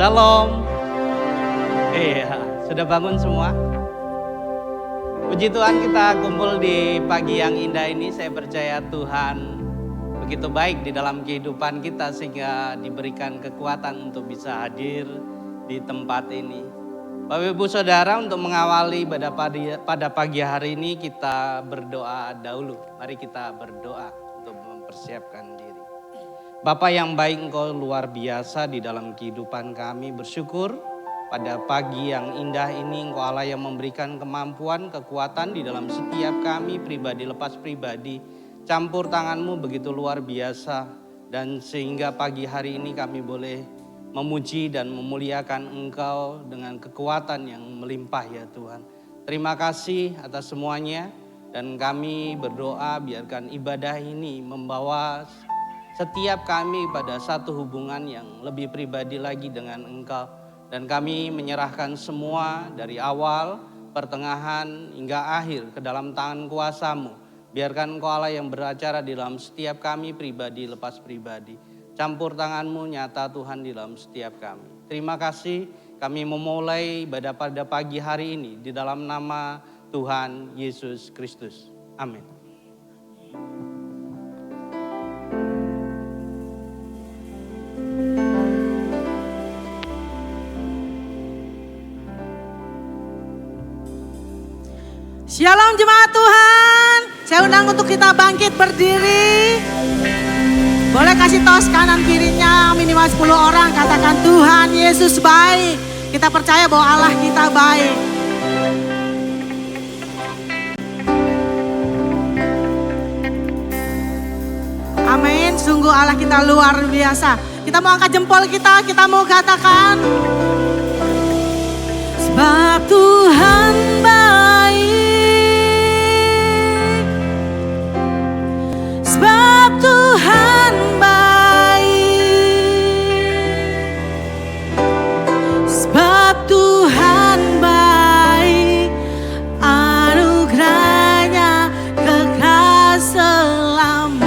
Shalom. Iya, sudah bangun semua? Puji Tuhan, kita kumpul di pagi yang indah ini. Saya percaya Tuhan begitu baik di dalam kehidupan kita sehingga diberikan kekuatan untuk bisa hadir di tempat ini. Bapak Ibu Saudara, untuk mengawali pada pagi hari ini kita berdoa dahulu. Mari kita berdoa untuk mempersiapkan diri. Bapa yang baik, Engkau luar biasa di dalam kehidupan kami. Bersyukur pada pagi yang indah ini Engkau Allah yang memberikan kemampuan, kekuatan di dalam setiap kami pribadi lepas pribadi. Campur tangan-Mu begitu luar biasa, dan sehingga pagi hari ini kami boleh memuji dan memuliakan Engkau dengan kekuatan yang melimpah ya Tuhan. Terima kasih atas semuanya, dan kami berdoa biarkan ibadah ini membawa setiap kami pada satu hubungan yang lebih pribadi lagi dengan Engkau. Dan kami menyerahkan semua dari awal, pertengahan hingga akhir ke dalam tangan kuasa-Mu. Biarkan Engkau Allah yang beracara di dalam setiap kami pribadi lepas pribadi. Campur tangan-Mu nyata Tuhan di dalam setiap kami. Terima kasih, kami memulai ibadah pada pagi hari ini di dalam nama Tuhan Yesus Kristus. Amin. Shalom jemaat Tuhan, saya undang untuk kita bangkit berdiri. Boleh kasih tos kanan kirinya minimal 10 orang, katakan Tuhan Yesus baik. Kita percaya bahwa Allah kita baik. Amin, sungguh Allah kita luar biasa. Kita mau angkat jempol kita mau katakan sebab Tuhan baik. Sebab Tuhan baik, sebab Tuhan baik, anugerahnya kekal selamanya.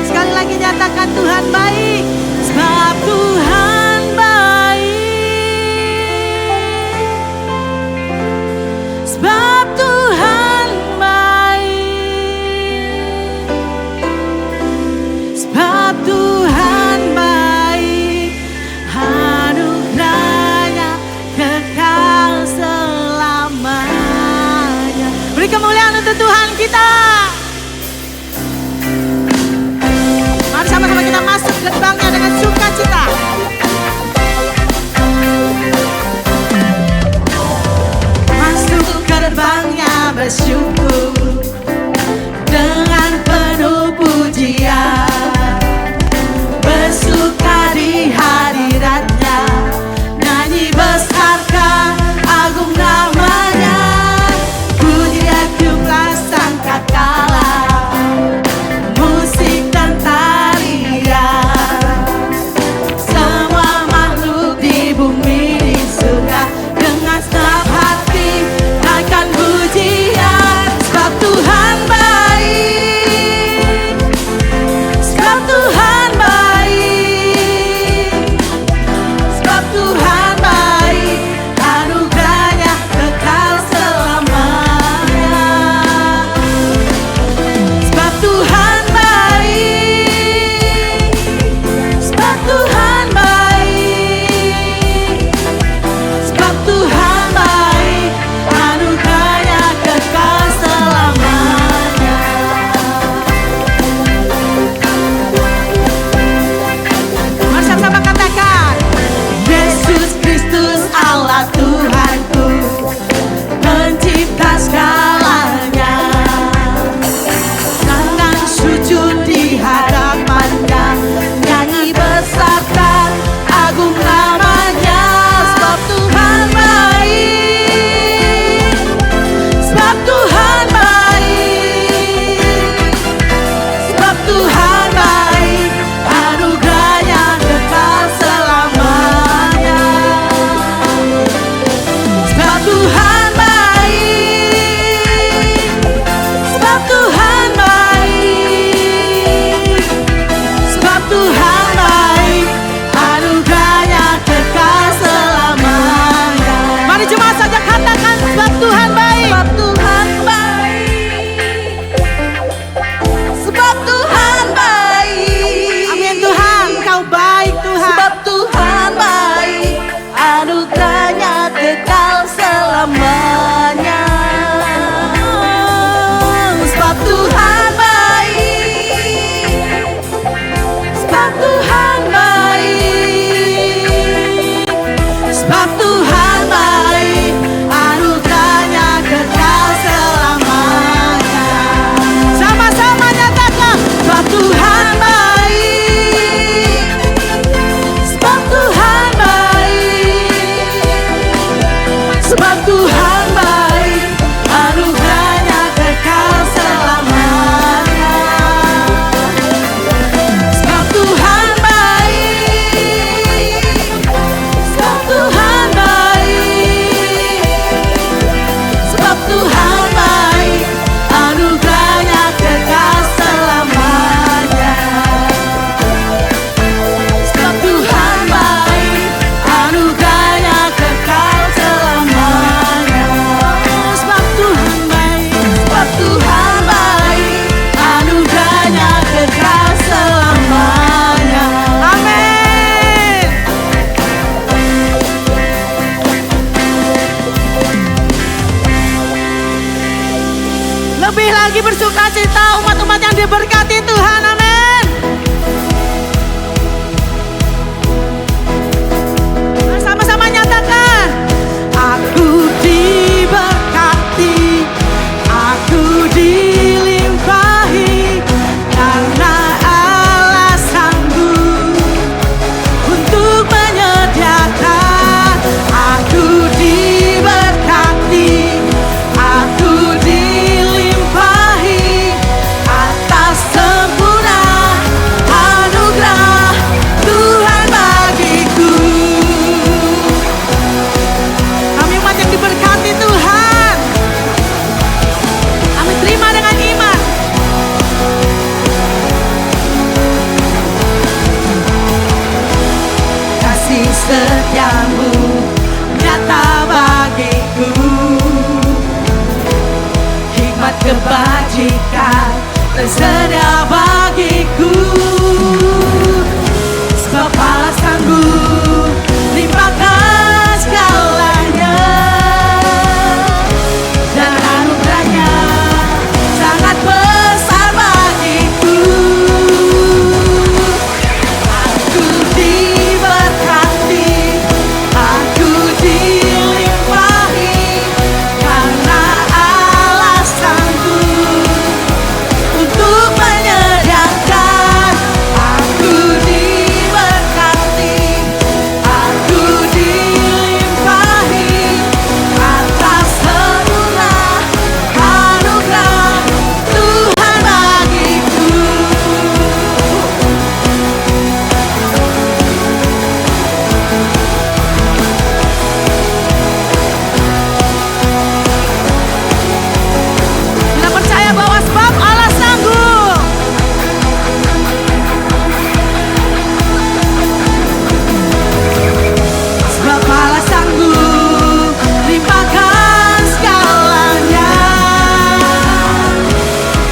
Sekali lagi nyatakan Tuhan baik, sebab Tuhan baik, sebab Tuhan kemuliaan untuk Tuhan kita. Mari sama-sama kita masuk gerbangnya dengan sukacita. Masuk gerbangnya bersyukur dengan penuh pujian, bersuka di hadiratnya, nyanyi besarkan agung namanya. Sangkatkan lagi bersuka cita umat-umat yang diberkati Tuhan, amin. Sama-sama nyatakan, aku diberkati, aku dilimpahi, karena Allah sanggup untuk menyediakan. Aku diberkati, aku dilimpahi atas sempurna anugerah Tuhan bagiku. Kami umat yang diberkati Tuhan, kami terima dengan iman. Kasih setiamu nyata bagiku, hikmat kebajikan tersedia bagiku. Sebab Allah sanggup limpahkan segalanya, dan anugerahnya sangat besar bagiku. Aku diberkati, aku dilimpahi, karena Allah sanggup untuk menyediakan. Aku diberkati, aku dilimpahi atas sempurna anugerah Tuhan bagiku. Kita percaya bahwa sebab Allah sanggup. Sebab Allah sanggup limpahkan segalanya,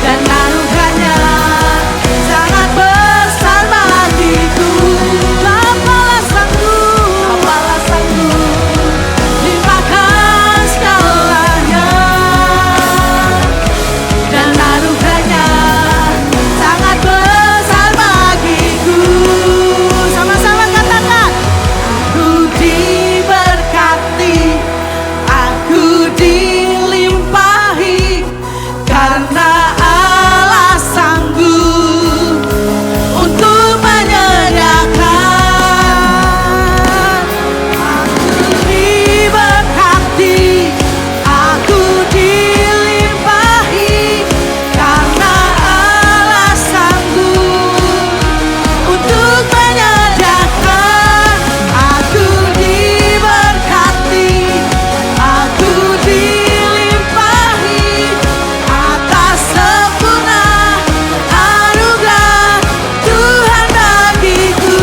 dan anugerahnya sangat besar bagiku. Sebab Allah sanggup limpahkan segalanya, dan anugerahnya sangat besar bagiku. Sama-sama katakan, aku diberkati, aku dilimpahi, karena Allah sanggup untuk menyediakan. Aku diberkati, aku dilimpahi, karena Allah sanggup untuk menyediakan. Aku diberkati, aku dilimpahi atas sempurna anugerah Tuhan bagiku.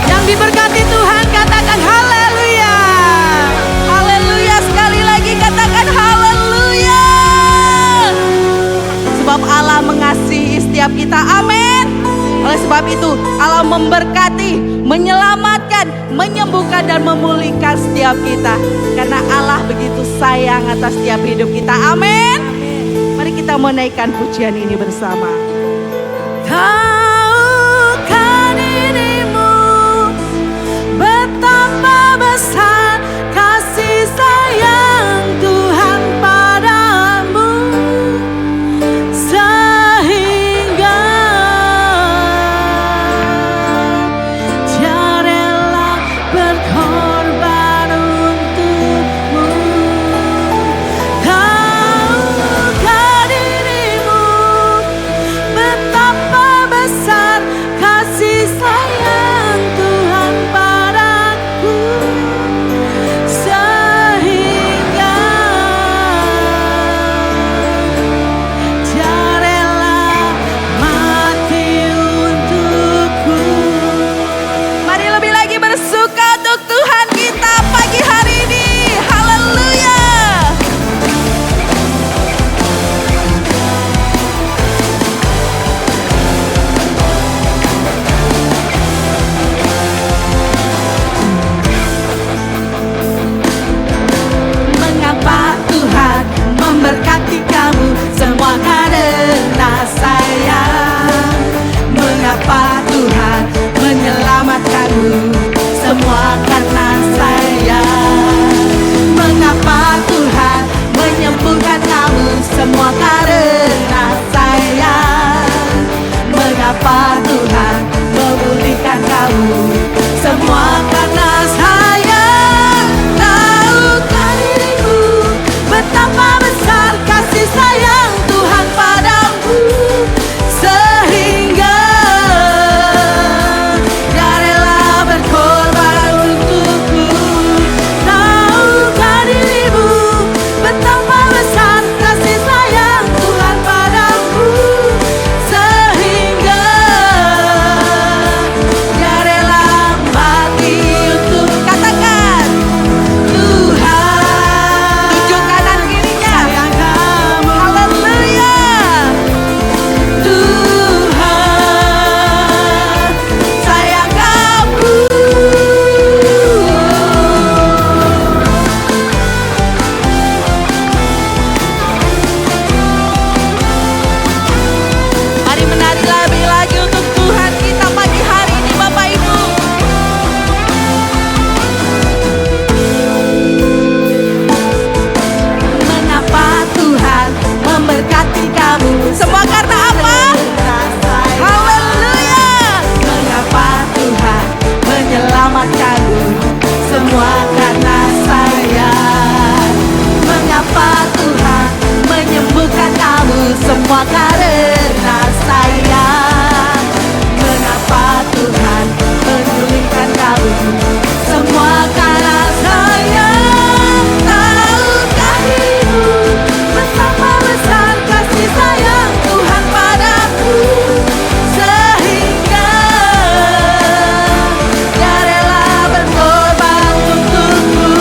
Yang diberkati Tuhan katakan haleluya. Haleluya, sekali lagi katakan haleluya. Sebab Allah mengasihi setiap kita, amin. Oleh sebab itu Allah memberkati, menyelamatkan, menyembuhkan dan memulihkan setiap kita, karena Allah begitu sayang atas setiap hidup kita, amin. Mari kita menaikkan pujian ini bersama. Tahukah dirimu betapa besar kasih sayang Tuhan padamu, sehingga Dia rela berkorban untukmu. Tahukah dirimu betapa besar semua karena sayang. Mengapa Tuhan menyembuhkan kamu, semua karena sayang. Mengapa Tuhan memulihkan kamu, semua karena sayang. Tahukah dirimu betapa besar kasih sayang Tuhan padamu, sehingga Dia rela berkorban untukmu. Tahukah dirimu betapa besar kasih sayang Tuhan padamu, sehingga Dia rela mati untuk, katakan, Tuhan tunjuk kanan kirinya, sayang kamu. Haleluya. Tuhan sayang kamu. Mari menari lebih lagi untuk Tuhan kita pagi hari ini, Bapak Ibu. Mengapa Tuhan memberkati kamu, semua karena apa? Haleluya. Mengapa Tuhan menyelamatkanmu, semua karena sayang. Mengapa Tuhan menyembuhkan kamu, semua karena sayang. Mengapa Tuhan memulihkan kamu, semua karena sayang. Tahukah dirimu betapa besar kasih sayang Tuhan padamu, sehingga Dia rela berkorban untukmu.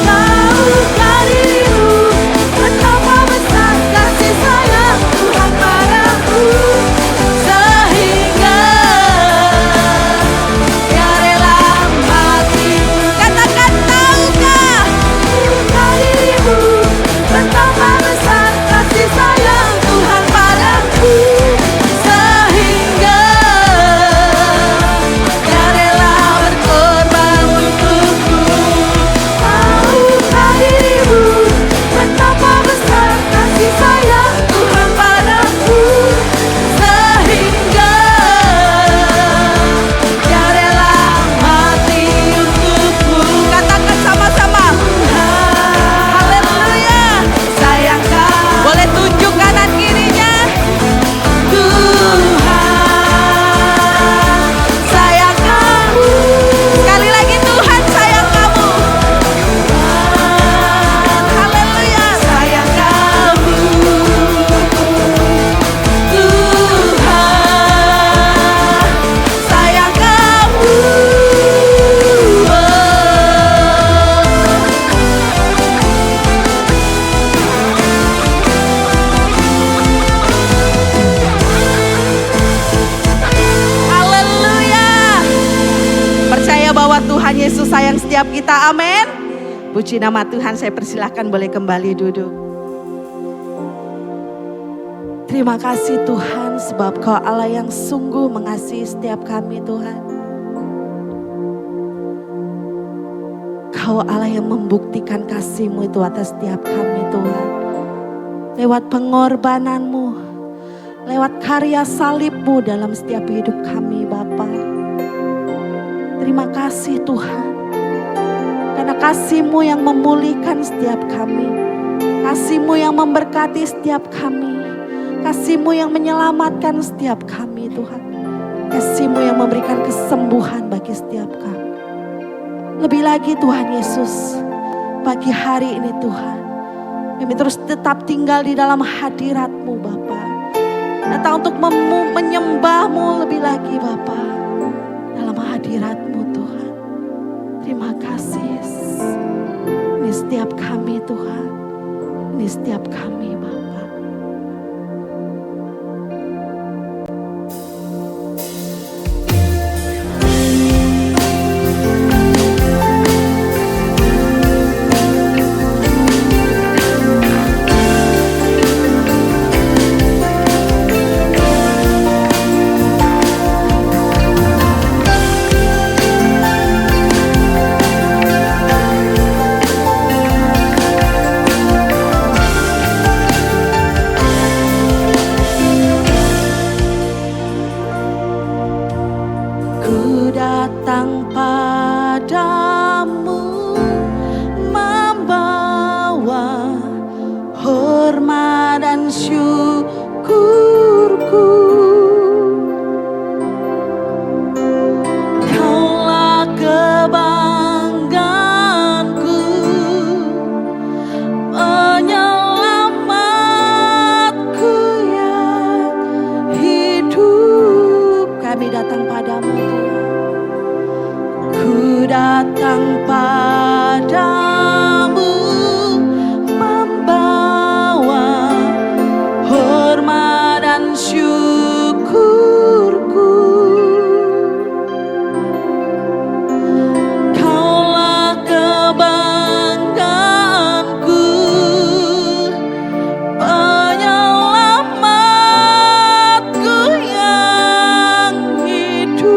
Tahukah dirimu betapa besar kasih sayang Tuhan padamu, sehingga Dia rela mati. Katakan, tahukah dirimu betapa besar kasih sayang Tuhan padamu, sehingga Dia rela berkorban untukmu. Tahukah dirimu betapa besar kasih sayang Tuhan padamu, sehingga Dia rela mati untukmu. Katakan sama-sama, haleluya. Sayang kamu. Boleh tunjuk kanan kirinya. Tuhan sayang kamu. Sekali lagi, Tuhan sayang kamu. Haleluya. Sayang kamu. Tuhan sayang kamu. Haleluya. Percaya bahwa Tuhan Yesus sayang setiap kita. Amin. Puji nama Tuhan. Saya persilahkan boleh kembali duduk. Terima kasih Tuhan, sebab Kau Allah yang sungguh mengasihi setiap kami Tuhan. Kau Allah yang membuktikan kasih-Mu itu atas setiap kami Tuhan. Lewat pengorbanan-Mu, lewat karya salib-Mu dalam setiap hidup kami Bapa. Terima kasih Tuhan, karena kasih-Mu yang memulihkan setiap kami, kasih-Mu yang memberkati setiap kami, kasih-Mu yang menyelamatkan setiap kami Tuhan, kasih-Mu yang memberikan kesembuhan bagi setiap kami. Lebih lagi Tuhan Yesus, pagi hari ini Tuhan, kami terus tetap tinggal di dalam hadirat-Mu Bapa. Datang untuk menyembah-Mu lebih lagi Bapa, dalam hadirat-Mu Tuhan. Terima kasih Yesus. Ini setiap kami Tuhan, ini setiap kami Bapa. datang padamu membawa hormat dan syukurku. Kaulah kebanggaanku, penyelamatku yang hidup.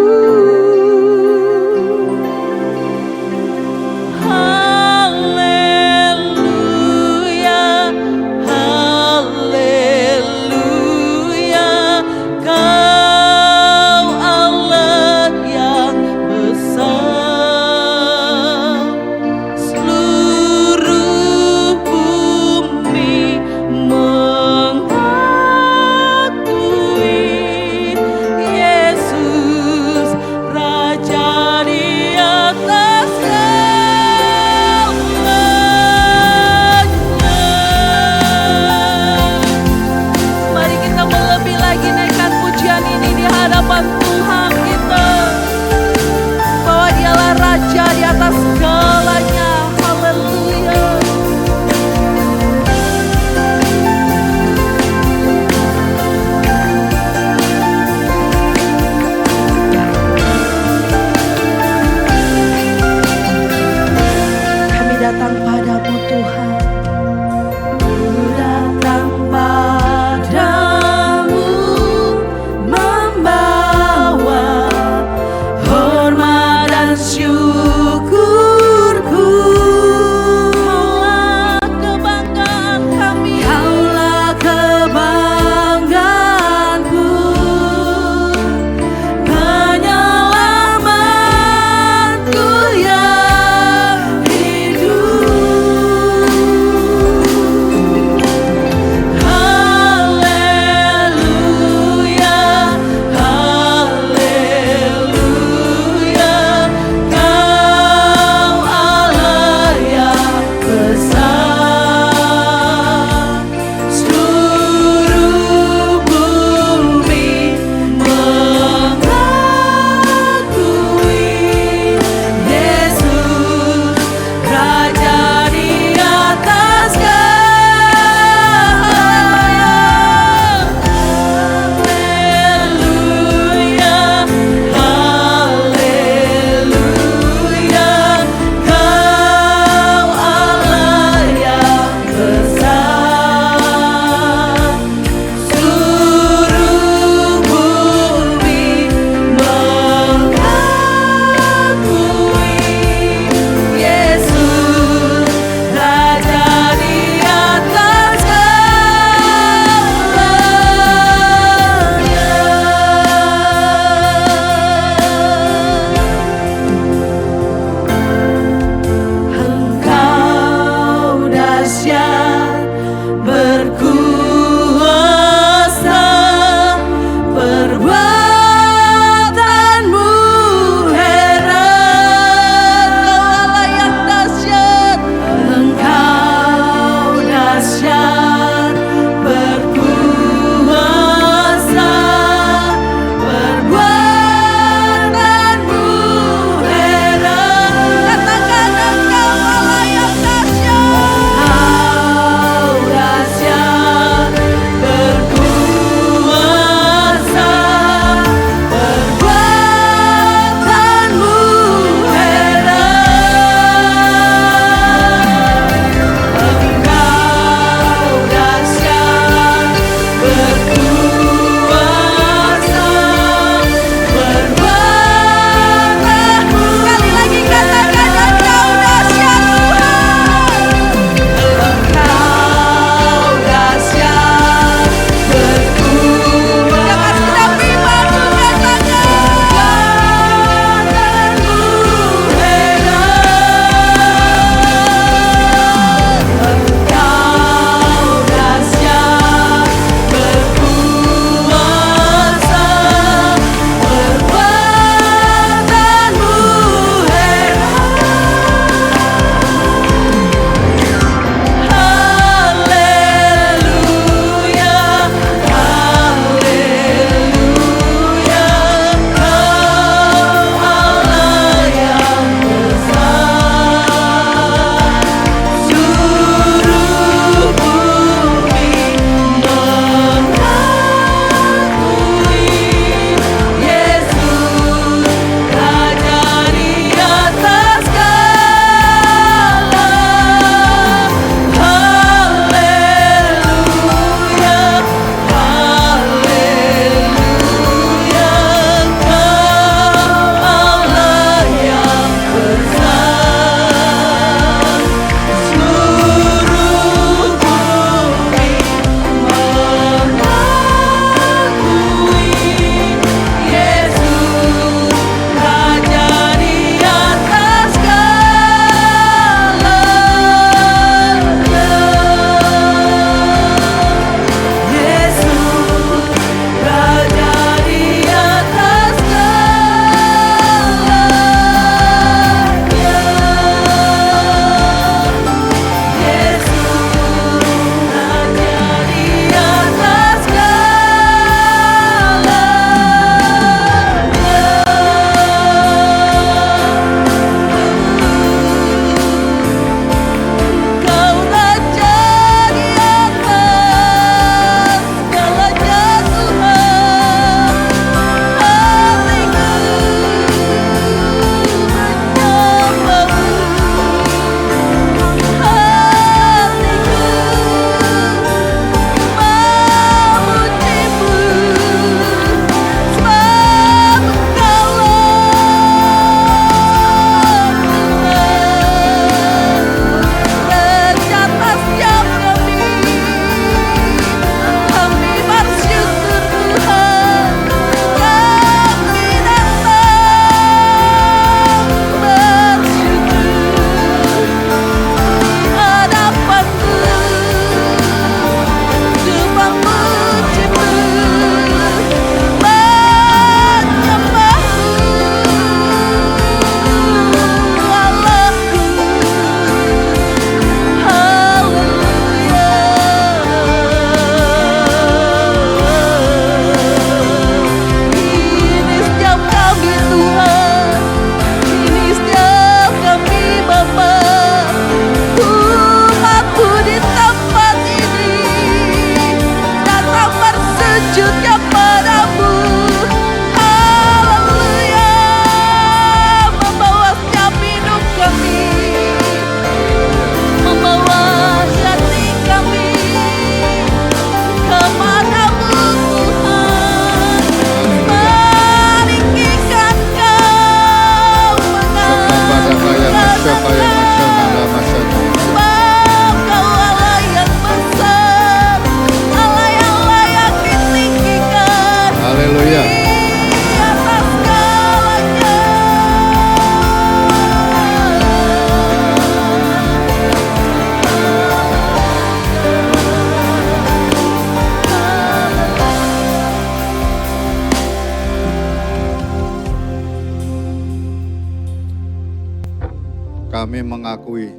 Kami mengakui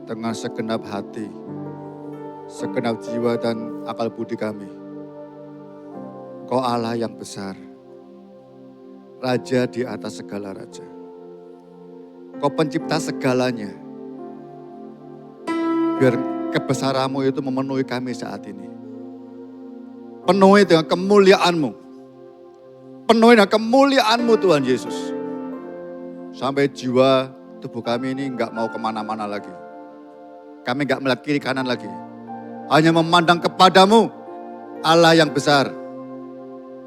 dengan segenap hati, segenap jiwa dan akal budi kami, Kau Allah yang besar, Raja di atas segala raja. Kau pencipta segalanya. Biar kebesaran-Mu itu memenuhi kami saat ini. Penuhi dengan kemuliaan-Mu. Penuhi dengan kemuliaan-Mu Tuhan Yesus. Sampai jiwa tubuh kami ini enggak mau kemana-mana lagi. Kami enggak melihat kiri kanan lagi. Hanya memandang kepadamu, Allah yang besar,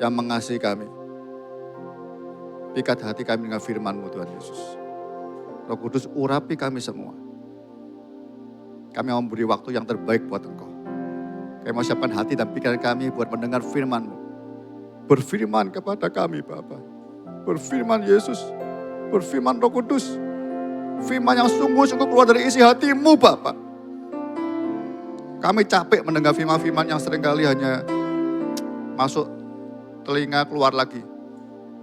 yang mengasihi kami. Pikat hati kami dengan firman-Mu Tuhan Yesus. Roh Kudus urapi kami semua. Kami mau memberi waktu yang terbaik buat Engkau. Kami mau siapkan hati dan pikiran kami buat mendengar firman-Mu. Berfirman kepada kami Bapa. Berfirman Yesus. Berfirman Roh Kudus. Firman yang sungguh-sungguh keluar dari isi hati-Mu Bapa. Kami capek mendengar firman-firman yang seringkali hanya masuk telinga keluar lagi.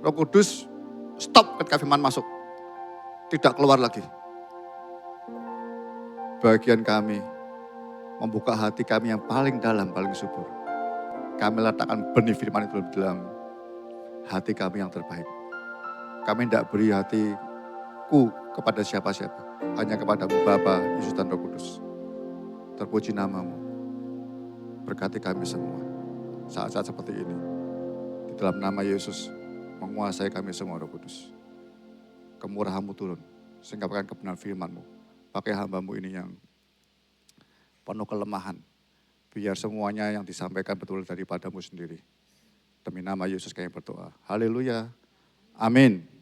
Roh Kudus stop ketika firman masuk. Tidak keluar lagi. Bagian kami membuka hati kami yang paling dalam, paling subur. Kami letakkan benih firman itu dalam hati kami yang terbaik. Kami tidak beri hatiku kepada siapa-siapa. Hanya kepada-Mu Bapa, Yesus dan Roh Kudus. Terpuji nama-Mu. Berkati kami semua. Saat-saat seperti ini. Di dalam nama Yesus menguasai kami semua Roh Kudus. Kemurahan-Mu turun. Sehingga bahkan kebenaran firman-Mu. Pakai hamba-Mu ini yang penuh kelemahan. Biar semuanya yang disampaikan betul daripada-Mu sendiri. Demi nama Yesus kami berdoa. Haleluya. Amin.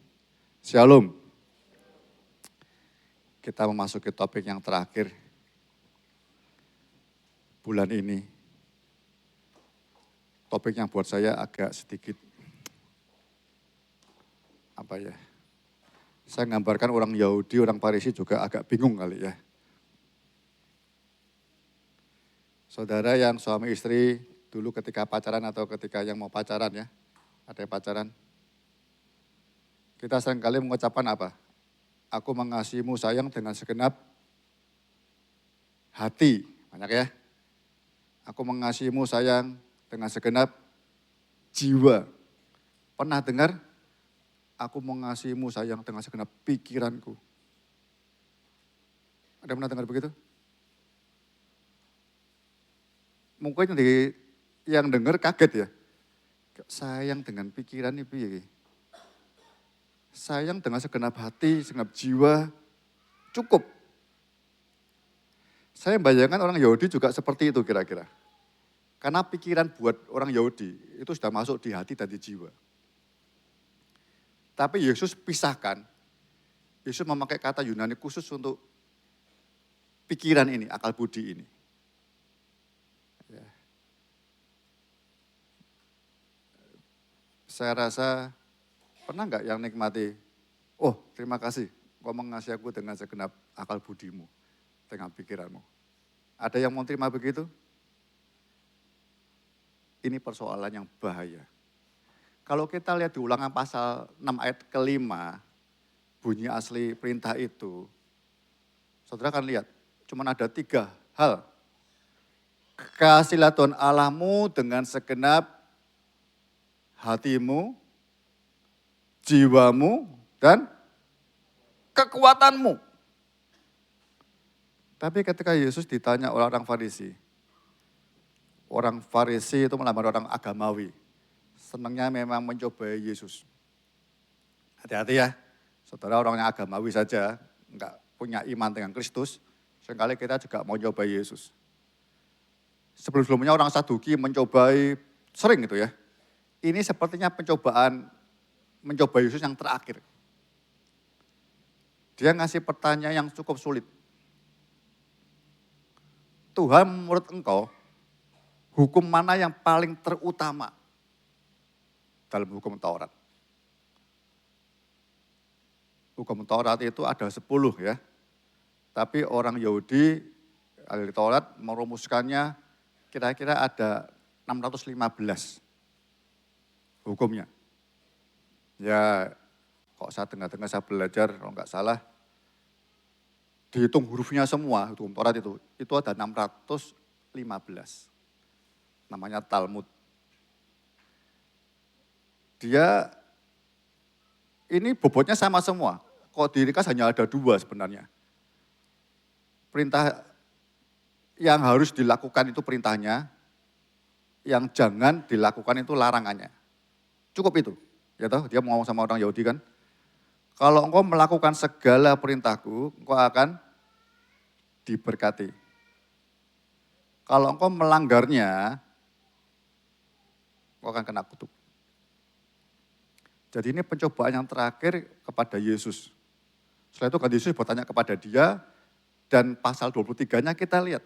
Shalom. Kita memasuki topik yang terakhir bulan ini. Topik yang buat saya agak sedikit saya gambarkan orang Yahudi, orang Farisi juga agak bingung kali ya. Saudara yang suami istri dulu ketika pacaran atau ketika yang mau pacaran ya, ada yang pacaran. Kita seringkali mengucapkan apa? Aku mengasihimu sayang dengan segenap hati, banyak ya. Aku mengasihimu sayang dengan segenap jiwa. Pernah dengar? Aku mengasihimu sayang dengan segenap pikiranku. Ada pernah dengar begitu? Mungkin yang dengar kaget ya. Sayang dengan pikiran ini. Sayang dengan segenap hati, segenap jiwa, cukup. Saya bayangkan orang Yahudi juga seperti itu kira-kira. Karena pikiran buat orang Yahudi itu sudah masuk di hati dan di jiwa. Tapi Yesus pisahkan. Yesus memakai kata Yunani khusus untuk pikiran ini, akal budi ini. Ya. Saya rasa pernah enggak yang nikmati, oh terima kasih, kau mengasihi aku dengan segenap akal budimu, dengan pikiranmu. Ada yang mau terima begitu? Ini persoalan yang bahaya. Kalau kita lihat di Ulangan pasal 6 ayat ke-5, bunyi asli perintah itu, saudara akan lihat, cuma ada 3 hal. Kasihilah Tuhan Allahmu dengan segenap hatimu, jiwamu, dan kekuatanmu. Tapi ketika Yesus ditanya oleh orang Farisi itu melamar orang agamawi. Senangnya memang mencobai Yesus. Hati-hati ya, saudara orang yang agamawi saja, enggak punya iman dengan Kristus, seringkali kita juga mau coba Yesus. Sebelum-sebelumnya orang Saduki mencobai, sering gitu ya. Ini sepertinya mencoba Yesus yang terakhir. Dia ngasih pertanyaan yang cukup sulit. Tuhan menurut engkau, hukum mana yang paling terutama dalam hukum Taurat? Hukum Taurat itu ada 10 ya. Tapi orang Yahudi, ahli Taurat merumuskannya kira-kira ada 615 hukumnya. Ya, kok saya dengar-dengar saya belajar, kalau enggak salah, dihitung hurufnya semua, hukum Taurat itu ada 615. Namanya Talmud. Dia ini bobotnya sama semua. Kok diringkas hanya ada 2 sebenarnya. Perintah yang harus dilakukan itu perintahnya, yang jangan dilakukan itu larangannya. Cukup itu. Ya toh, dia mau ngomong sama orang Yahudi kan. Kalau engkau melakukan segala perintahku, engkau akan diberkati. Kalau engkau melanggarnya, engkau akan kena kutuk. Jadi ini pencobaan yang terakhir kepada Yesus. Setelah itu kan Yesus bertanya kepada dia, dan pasal 23-nya kita lihat.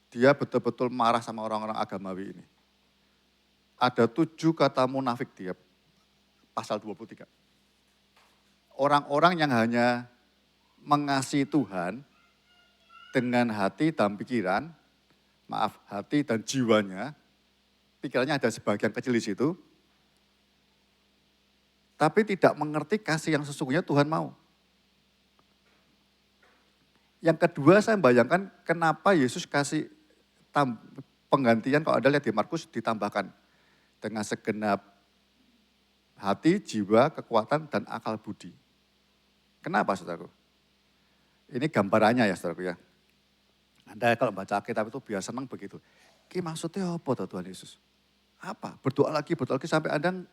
Dia betul-betul marah sama orang-orang agamawi ini. Ada 7 kata munafik dia, pasal 23. Orang-orang yang hanya mengasihi Tuhan dengan hati dan pikiran, hati dan jiwanya, pikirannya ada sebagian kecil di situ, tapi tidak mengerti kasih yang sesungguhnya Tuhan mau. Yang kedua saya bayangkan kenapa Yesus kasih penggantian, kalau Anda lihat di Markus ditambahkan dengan segenap hati, jiwa, kekuatan, dan akal budi. Kenapa saudaraku? Ini gambarannya ya saudaraku ya. Anda kalau baca Alkitab itu biasa senang begitu. Ini maksudnya apa Tuhan Yesus? Apa? Berdoa lagi sampai Anda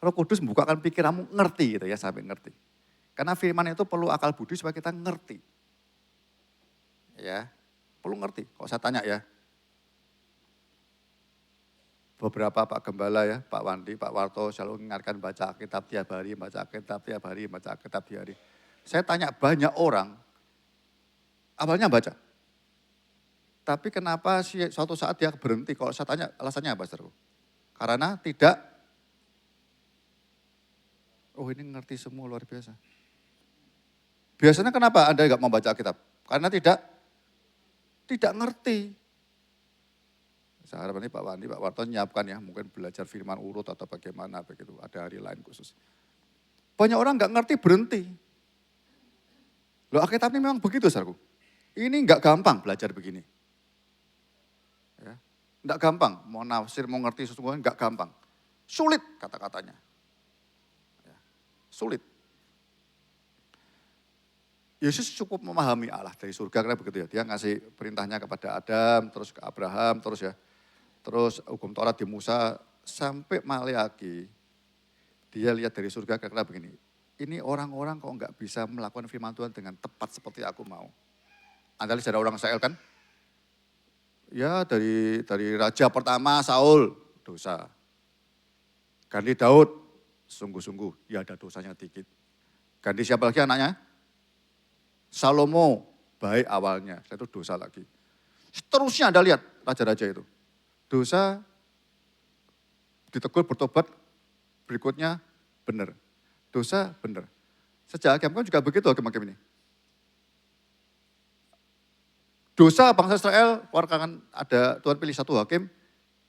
Roh Kudus membukakan pikiranmu ngerti gitu ya, sampai ngerti. Karena firman itu perlu akal budi supaya kita ngerti. Ya, perlu ngerti. Kalau saya tanya ya, beberapa Pak Gembala ya, Pak Wandi, Pak Warto selalu mengingatkan baca Alkitab tiap hari, baca Alkitab tiap hari, baca Alkitab tiap hari. Saya tanya banyak orang, awalnya baca. Tapi kenapa suatu saat dia berhenti? Kalau saya tanya alasannya apa, saudara? Karena tidak. Oh ini ngerti semua luar biasa. Biasanya kenapa Anda nggak mau baca Alkitab? Karena tidak ngerti. Saya harap ini Pak Wandi, Pak Warto nyiapkan ya, mungkin belajar firman urut atau bagaimana begitu. Ada hari lain khusus. Banyak orang nggak ngerti berhenti. Loh Alkitab ini memang begitu, saudaraku. Ini nggak gampang belajar begini. Ya, nggak gampang, mau nafsir, mau ngerti sesungguhnya nggak gampang. Sulit kata-katanya. Sulit. Yesus cukup memahami Allah dari surga karena begitu ya. Dia ngasih perintahnya kepada Adam, terus ke Abraham, terus ya. Terus hukum Taurat di Musa sampai Maleaki. Dia lihat dari surga karena begini. Ini orang-orang kok nggak bisa melakukan firman Tuhan dengan tepat seperti aku mau. Anda lihat ada orang Israel kan? Ya dari raja pertama Saul, dosa. Ganti Daud, sungguh-sungguh, ya ada dosanya dikit. Ganti siapa lagi anaknya? Salomo, baik awalnya, setelah itu dosa lagi. Seterusnya Anda lihat raja-raja itu. Dosa, ditegur bertobat, berikutnya benar. Dosa benar. Sejak hakim kan juga begitu hakim-hakim ini. Dosa bangsa Israel, keluarkan ada Tuhan pilih satu hakim,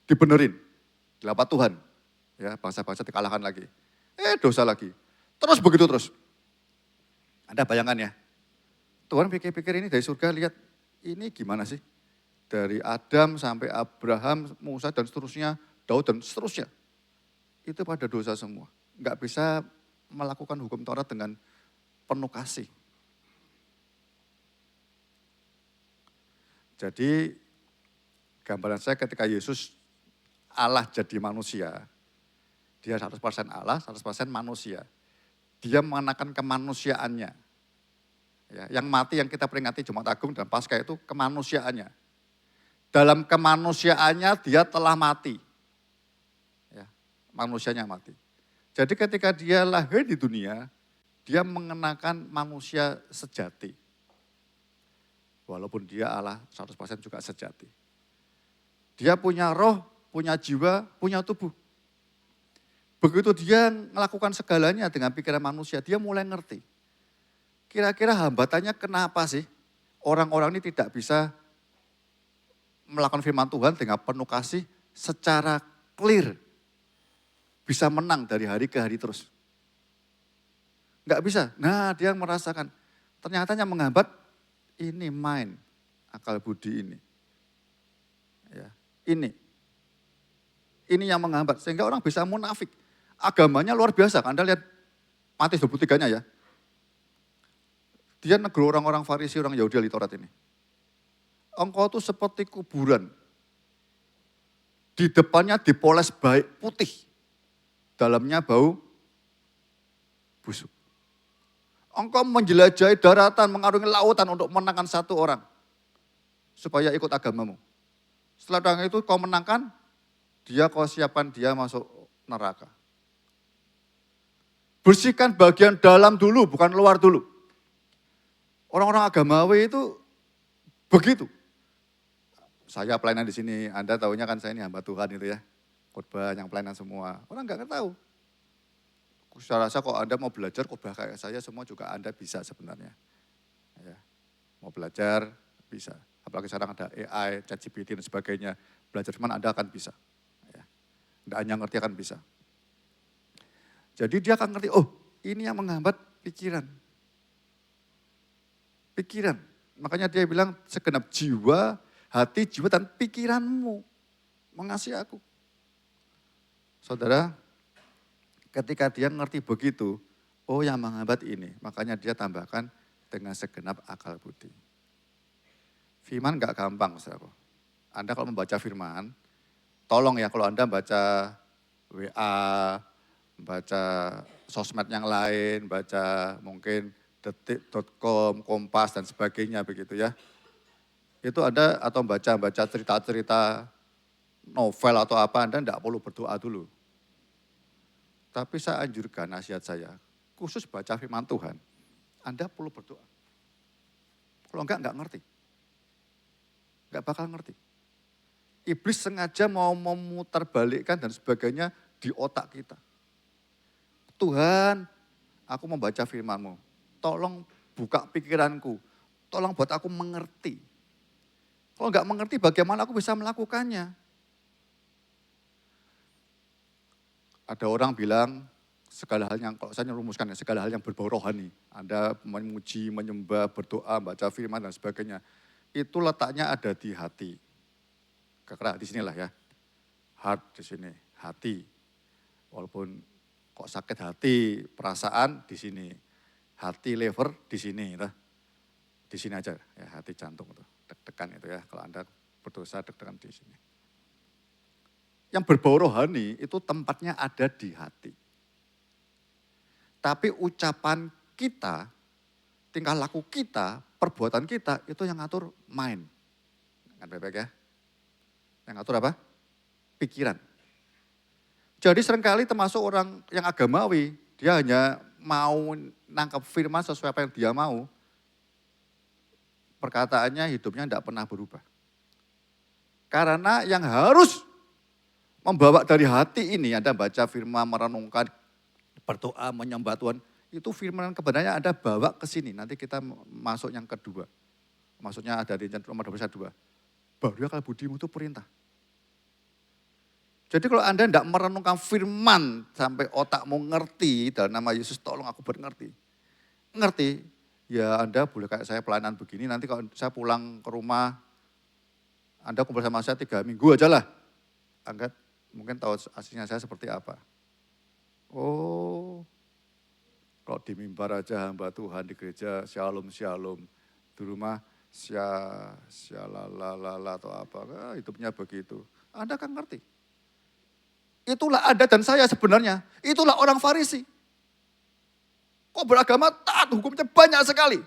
dibenerin, dilapat Tuhan. Ya, bangsa-bangsa dikalahkan lagi. Dosa lagi. Terus begitu terus. Anda bayangkan ya. Tuhan pikir-pikir ini dari surga lihat ini gimana sih? Dari Adam sampai Abraham, Musa dan seterusnya, Daud dan seterusnya. Itu pada dosa semua. Enggak bisa melakukan hukum Taurat dengan penuh kasih. Jadi gambaran saya ketika Yesus Allah jadi manusia. Dia 100% Allah, 100% manusia. Dia mengenakan kemanusiaannya. Ya, yang mati yang kita peringati Jumat Agung dan Paskah itu kemanusiaannya. Dalam kemanusiaannya dia telah mati. Ya, manusianya mati. Jadi ketika dia lahir di dunia, dia mengenakan manusia sejati. Walaupun dia Allah 100% juga sejati. Dia punya roh, punya jiwa, punya tubuh. Begitu dia melakukan segalanya dengan pikiran manusia, dia mulai ngerti. Kira-kira hambatannya kenapa sih orang-orang ini tidak bisa melakukan firman Tuhan dengan penuh kasih secara clear. Bisa menang dari hari ke hari terus. Enggak bisa. Nah dia merasakan, Ternyata yang menghambat ini mind, akal budi ini. Ya, ini yang menghambat sehingga orang bisa munafik. Agamanya luar biasa. Anda lihat Matius 23-nya ya. Dia negur orang-orang Farisi, orang Yahudi ahli Taurat ini. Engkau tuh seperti kuburan. Di depannya dipoles baik putih. Dalamnya bau busuk. Engkau menjelajahi daratan, mengarungi lautan untuk menangkan satu orang. Supaya ikut agamamu. Setelah itu kau menangkan, kau siapkan dia masuk neraka. Bersihkan bagian dalam dulu, bukan luar dulu. Orang-orang agamawi itu begitu. Saya pelayanan di sini, Anda tahunya kan saya ini hamba Tuhan itu ya. Khotbah yang pelayanan semua. Orang nggak tahu. Saya rasa kalau Anda mau belajar khotbah kayak saya, semua juga Anda bisa sebenarnya. Ya. Mau belajar, bisa. Apalagi sekarang ada AI, ChatGPT dan sebagainya. Belajar firman Anda akan bisa. Ya. Nggak hanya ngerti akan bisa. Jadi dia akan ngerti, oh ini yang menghambat pikiran. Pikiran. Makanya dia bilang segenap jiwa, hati, jiwa dan pikiranmu mengasihi aku. Saudara, ketika dia ngerti begitu, oh yang menghambat ini. Makanya dia tambahkan dengan segenap akal budi. Firman gak gampang, saudara. Anda kalau membaca firman, tolong ya kalau Anda baca WA, baca sosmed yang lain, baca mungkin detik.com, Kompas dan sebagainya begitu ya. Itu ada atau baca cerita-cerita novel atau apa, Anda tidak perlu berdoa dulu. Tapi saya anjurkan nasihat saya, khusus baca firman Tuhan, Anda perlu berdoa. Kalau enggak ngerti. Enggak bakal ngerti. Iblis sengaja mau memutarbalikkan dan sebagainya di otak kita. Tuhan, aku membaca firman-Mu. Tolong buka pikiranku. Tolong buat aku mengerti. Kalau enggak mengerti bagaimana aku bisa melakukannya. Ada orang bilang segala hal yang, kalau saya rumuskan ya, segala hal yang berbau rohani. Anda memuji, menyembah, berdoa, baca firman dan sebagainya. Itu letaknya ada di hati. Kekera di sinilah ya. Heart di sini, hati. Walaupun kok sakit hati, perasaan di sini. Hati, liver di sini. Di sini aja ya, hati jantung itu. Deg-degan itu ya, kalau Anda berdosa deg-degan di sini. Yang berbau rohani itu tempatnya ada di hati. Tapi ucapan kita, tingkah laku kita, perbuatan kita, itu yang ngatur mind. Kan baik-baik ya. Yang ngatur apa? Pikiran. Jadi seringkali termasuk orang yang agamawi, dia hanya mau nangkap firman sesuai apa yang dia mau. Perkataannya hidupnya tidak pernah berubah. Karena yang harus membawa dari hati ini, Anda baca firman, merenungkan, berdoa, menyembah Tuhan, itu firman kebenarannya Anda bawa ke sini. Nanti kita masuk yang kedua. Maksudnya ada di nomor 22. Baru akal budimu itu perintah. Jadi kalau Anda tidak merenungkan firman sampai otakmu ngerti, dalam nama Yesus tolong aku buat ngerti. Ngerti, ya Anda boleh kayak saya pelayanan begini, nanti kalau saya pulang ke rumah, Anda kumpul sama saya 3 minggu aja lah. Angkat, mungkin tahu aslinya saya seperti apa. Oh, kalau di mimbar aja hamba Tuhan di gereja, shalom, di rumah, syalalala atau apa, hidupnya begitu. Anda kan ngerti. Itulah Anda dan saya sebenarnya. Itulah orang Farisi. Kok beragama taat, hukumnya banyak sekali.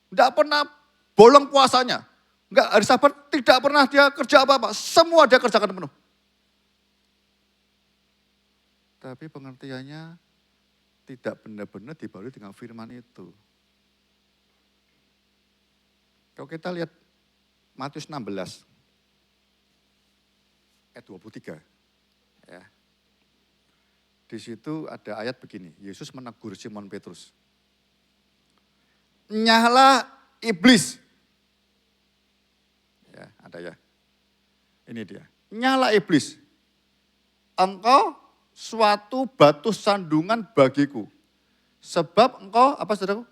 Tidak pernah bolong puasanya. Enggak, hari Sabat tidak pernah dia kerja apa-apa. Semua dia kerjakan penuh. Tapi pengertiannya tidak benar-benar dibalui dengan firman itu. Kalau kita lihat Matius 16, ayat 23. Ya. Di situ ada ayat begini, Yesus menegur Simon Petrus. Nyahlah iblis. Ya, ada ya. Ini dia. Nyahlah iblis. Engkau suatu batu sandungan bagiku. Sebab engkau, apa saudaraku?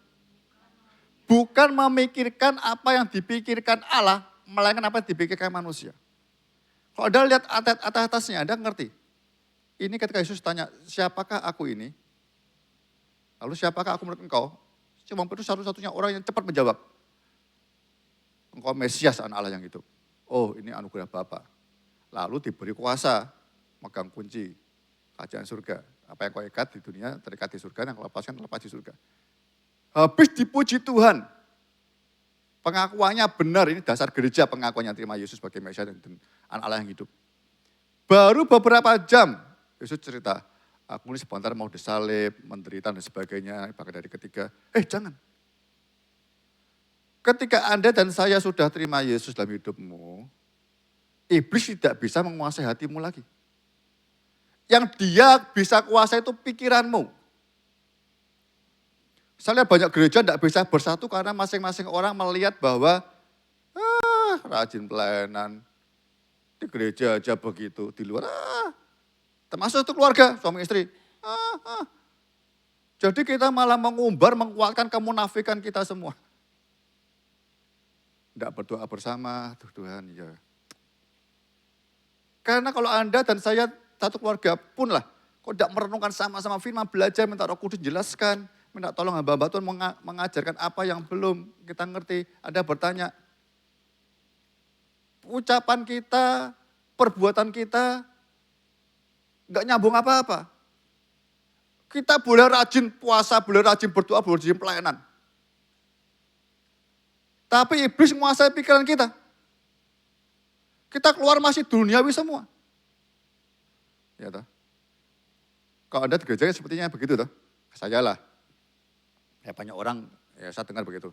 bukan memikirkan apa yang dipikirkan Allah, melainkan apa yang dipikirkan manusia. Kalau Anda lihat atas-atasnya, Anda ngerti. Ini ketika Yesus tanya, siapakah aku ini? Lalu siapakah aku menurut engkau? Simon Petrus satu-satunya orang yang cepat menjawab. Engkau Mesias, anak Allah yang hidup. Oh, ini anugerah Bapa. Lalu diberi kuasa, megang kunci kerajaan surga. Apa yang kau ikat di dunia, terikat di surga, yang kau lepaskan, terlepas di surga. Habis dipuji Tuhan. Pengakuannya benar, ini dasar gereja pengakuannya terima Yesus sebagai Mesias dan anak Allah yang hidup. Baru beberapa jam, Yesus cerita, aku ini sebentar mau disalib, menderita dan sebagainya, bahkan dari ketiga. Jangan. Ketika Anda dan saya sudah terima Yesus dalam hidupmu, iblis tidak bisa menguasai hatimu lagi. Yang dia bisa kuasai itu pikiranmu. Saya lihat banyak gereja tidak bisa bersatu karena masing-masing orang melihat bahwa rajin pelayanan. Di gereja aja begitu, di luar termasuk itu keluarga, suami istri. Jadi kita malah mengumbar, menguatkan kemunafikan kita semua. Tidak berdoa bersama, Tuhan ya. Karena kalau Anda dan saya satu keluarga pun lah, kok tidak merenungkan sama-sama firman, belajar, minta Roh Kudus jelaskan, minta tolong hamba-hamba Tuhan mengajarkan apa yang belum kita ngerti. Anda bertanya, ucapan kita, perbuatan kita, nggak nyambung apa-apa. Kita boleh rajin puasa, boleh rajin berdoa, boleh rajin pelayanan. Tapi iblis menguasai pikiran kita. Kita keluar masih duniawi semua. Ya toh. Kalau Anda di gereja sepertinya begitu toh. Saya lah. Ya banyak orang, ya saya dengar begitu.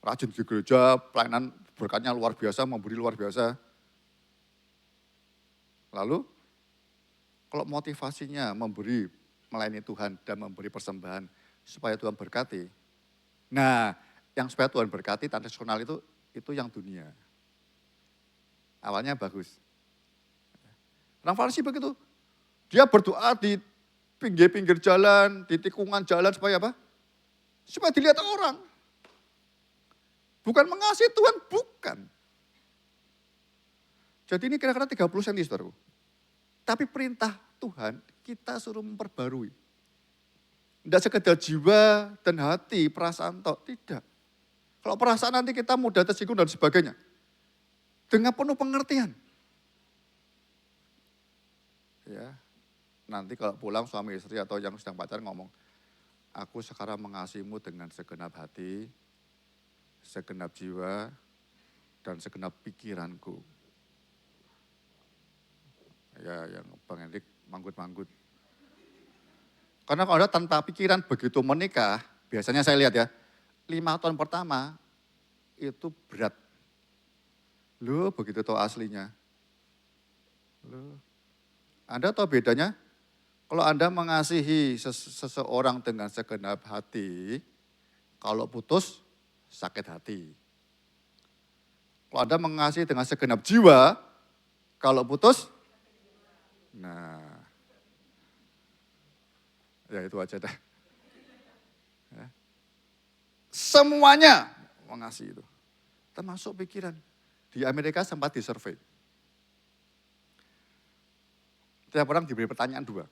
Rajin di gereja, pelayanan berkatnya luar biasa, memberi luar biasa. Lalu, kalau motivasinya memberi, melayani Tuhan dan memberi persembahan supaya Tuhan berkati. Nah, yang supaya Tuhan berkati, transaksional itu yang dunia. Awalnya bagus. Orang Farisi begitu. Dia berdoa di pinggir-pinggir jalan, di tikungan jalan supaya apa? Supaya dilihat orang. Bukan mengasihi Tuhan, bukan. Jadi ini kira-kira 30 cm, saudaraku. Tapi perintah Tuhan, kita suruh memperbarui. Tidak sekedar jiwa dan hati, perasaan tok, tidak. Kalau perasaan nanti kita mudah tersinggung dan sebagainya. Dengan penuh pengertian. Ya, nanti kalau pulang suami istri atau yang sedang pacaran ngomong, aku sekarang mengasihimu dengan segenap hati, segenap jiwa, dan segenap pikiranku. Ya, yang Bang Hendrik manggut-manggut. Karena kalau Anda tanpa pikiran begitu menikah, biasanya saya lihat ya, 5 tahun pertama itu berat. Loh, begitu tahu aslinya. Loh. Anda tahu bedanya? Kalau Anda mengasihi seseorang dengan segenap hati, kalau putus, sakit hati. Kalau Anda mengasihi dengan segenap jiwa, kalau putus, nah, ya itu aja dah. Ya. Semuanya mengasihi itu. Termasuk pikiran. Di Amerika sempat disurvei. Tiap orang diberi pertanyaan 2.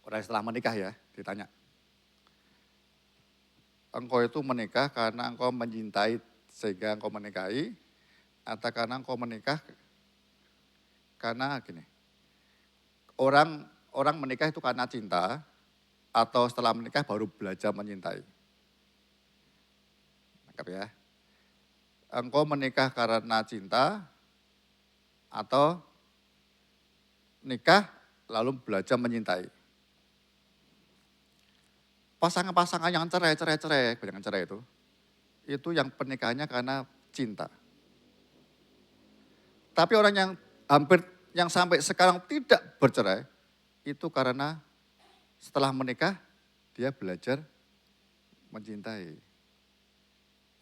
Orang setelah menikah ya, ditanya. Engkau itu menikah karena engkau mencintai sehingga engkau menikahi, atau karena engkau menikah karena gini. Orang menikah itu karena cinta, atau setelah menikah baru belajar mencintai. Nangkap ya. Engkau menikah karena cinta, atau nikah lalu belajar mencintai. Pasangan-pasangan yang cerai, kebanyakan cerai itu yang pernikahannya karena cinta. Tapi orang yang sampai sekarang tidak bercerai, itu karena setelah menikah dia belajar mencintai.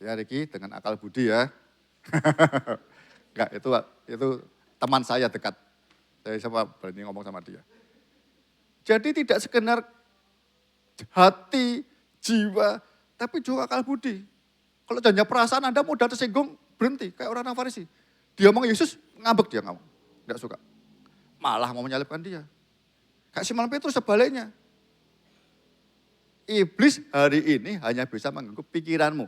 Ya Riki, dengan akal budi ya. Enggak, itu teman saya dekat. Saya sama berani ngomong sama dia. Jadi tidak sekedar hati, jiwa, tapi juga akal budi. Kalau hanya perasaan Anda mudah tersinggung, berhenti. Kayak orang Farisi. Dia ngomong Yesus, ngambek dia ngomong. Tidak suka. Malah mau menyalibkan dia. Kayak Simon Petrus sebaliknya. Iblis hari ini hanya bisa mengganggu pikiranmu.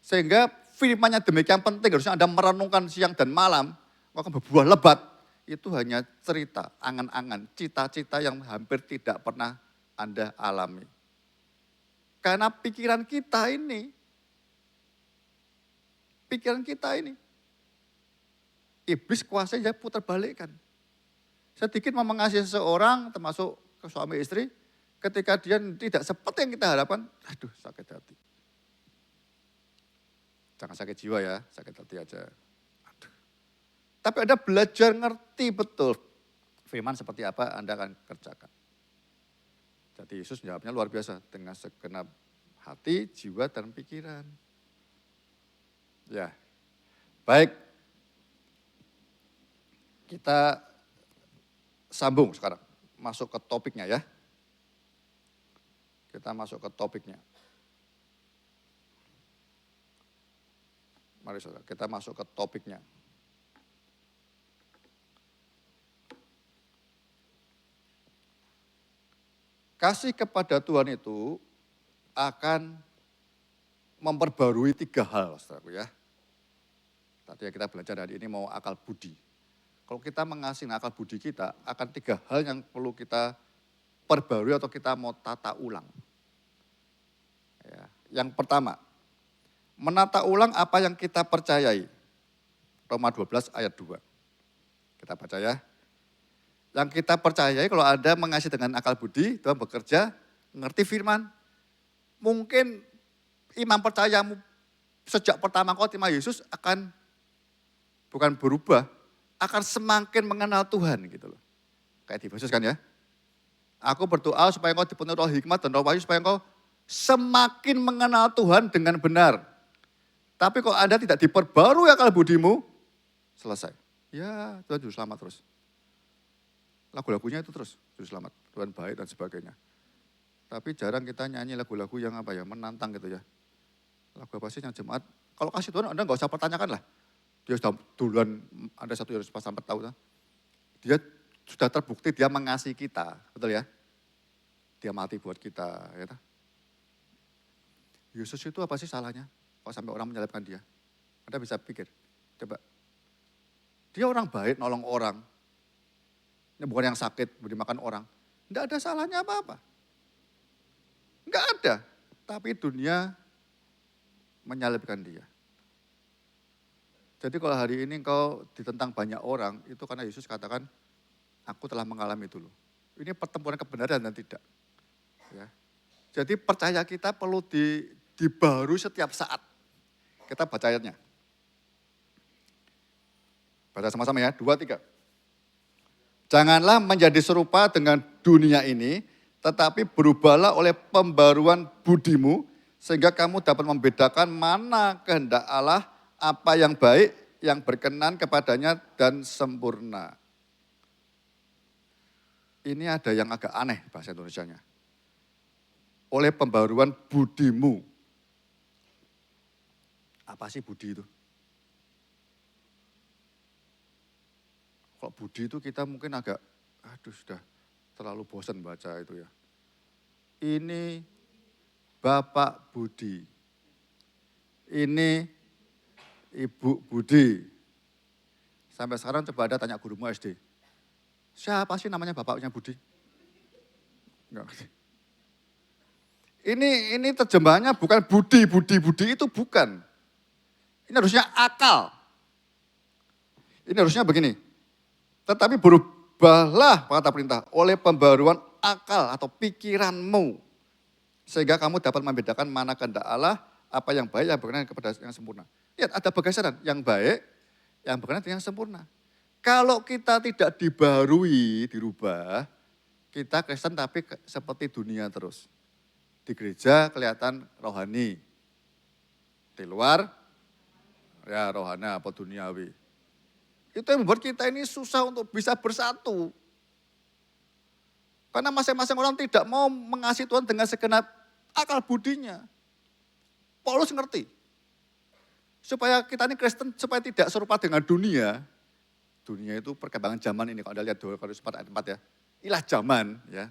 Sehingga firman-Nya demikian penting, harusnya Anda merenungkan siang dan malam, maka berbuah lebat. Itu hanya cerita, angan-angan, cita-cita yang hampir tidak pernah Anda alami. Karena pikiran kita ini, iblis kuasanya putar balikkan. Sedikit mau mengasihi seseorang, termasuk ke suami istri, ketika dia tidak seperti yang kita harapkan, aduh sakit hati. Jangan sakit jiwa ya, sakit hati aja. Aduh. Tapi Anda belajar ngerti betul firman seperti apa Anda akan kerjakan. Jadi Yesus jawabnya luar biasa, dengan segenap hati, jiwa, dan pikiran. Ya, baik. Kita sambung sekarang, masuk ke topiknya ya. Kita masuk ke topiknya. Mari saudara, kita masuk ke topiknya. Kasih kepada Tuhan itu akan memperbarui 3 hal, saudaraku ya. Tadi yang kita belajar hari ini mau akal budi. Kalau kita mengasihi akal budi kita, akan 3 hal yang perlu kita perbarui atau kita mau tata ulang. Ya. Yang pertama, menata ulang apa yang kita percayai. Roma 12 ayat 2. Kita baca ya. Yang kita percayai kalau Anda mengasihi dengan akal budi, Tuhan bekerja, ngerti firman. Mungkin iman percayamu sejak pertama kau terima Yesus akan bukan berubah, akan semakin mengenal Tuhan gitu loh. Kayak di Yesus kan ya. Aku berdoa supaya engkau dipenuhi roh hikmat dan roh wahyu supaya engkau semakin mengenal Tuhan dengan benar. Tapi kalau Anda tidak diperbarui akal budimu, selesai. Ya Tuhan juru selamat terus. Lagu-lagunya itu terus, juru selamat, Tuhan baik dan sebagainya. Tapi jarang kita nyanyi lagu-lagu yang apa ya, menantang gitu ya. Lagu apa sih yang jemaat, kalau kasih Tuhan Anda nggak usah pertanyakan lah. Dia sudah duluan, ada 1 Yohanes 4 sampai tahu. Dia sudah terbukti dia mengasihi kita, betul ya? Dia mati buat kita. Ya. Yesus itu apa sih salahnya? Kalau sampai orang menyalibkan dia. Anda bisa pikir, coba. Dia orang baik, nolong orang. Ini bukan yang sakit, beri makan orang. Tidak ada salahnya apa-apa. Enggak ada. Tapi dunia menyalibkan dia. Jadi kalau hari ini engkau ditentang banyak orang, itu karena Yesus katakan, aku telah mengalami dulu. Ini pertempuran kebenaran dan tidak. Ya. Jadi percaya kita perlu dibaharui setiap saat. Kita baca ayatnya. Baca sama-sama ya, 2, 3. Janganlah menjadi serupa dengan dunia ini, tetapi berubahlah oleh pembaruan budimu, sehingga kamu dapat membedakan mana kehendak Allah, apa yang baik, yang berkenan kepadanya dan sempurna. Ini ada yang agak aneh bahasa Indonesianya. Oleh pembaruan budimu. Apa sih budi itu? Kalau budi itu kita mungkin agak, aduh sudah terlalu bosan baca itu ya. Ini Bapak Budi. Ini Ibu Budi. Sampai sekarang coba Anda tanya gurumu SD. Siapa sih namanya bapaknya Budi? Enggak. Ini terjemahannya bukan budi itu bukan. Ini harusnya akal. Ini harusnya begini. Tetapi berubahlah kata perintah oleh pembaruan akal atau pikiranmu. Sehingga kamu dapat membedakan mana kehendak Allah, apa yang baik, yang berkenan kepada yang sempurna. Lihat ada pergeseran, yang baik, yang berkenan yang sempurna. Kalau kita tidak dibarui, dirubah, kita Kristen tapi seperti dunia terus. Di gereja kelihatan rohani. Di luar, ya rohani apa duniawi. Itu yang membuat kita ini susah untuk bisa bersatu. Karena masing-masing orang tidak mau mengasihi Tuhan dengan segenap akal budinya. Paulus ngerti. Supaya kita ini Kristen, supaya tidak serupa dengan dunia. Dunia itu perkembangan zaman ini, kalau Anda lihat 2 Korintus 4 ayat 4 ya. Ilah zaman ya,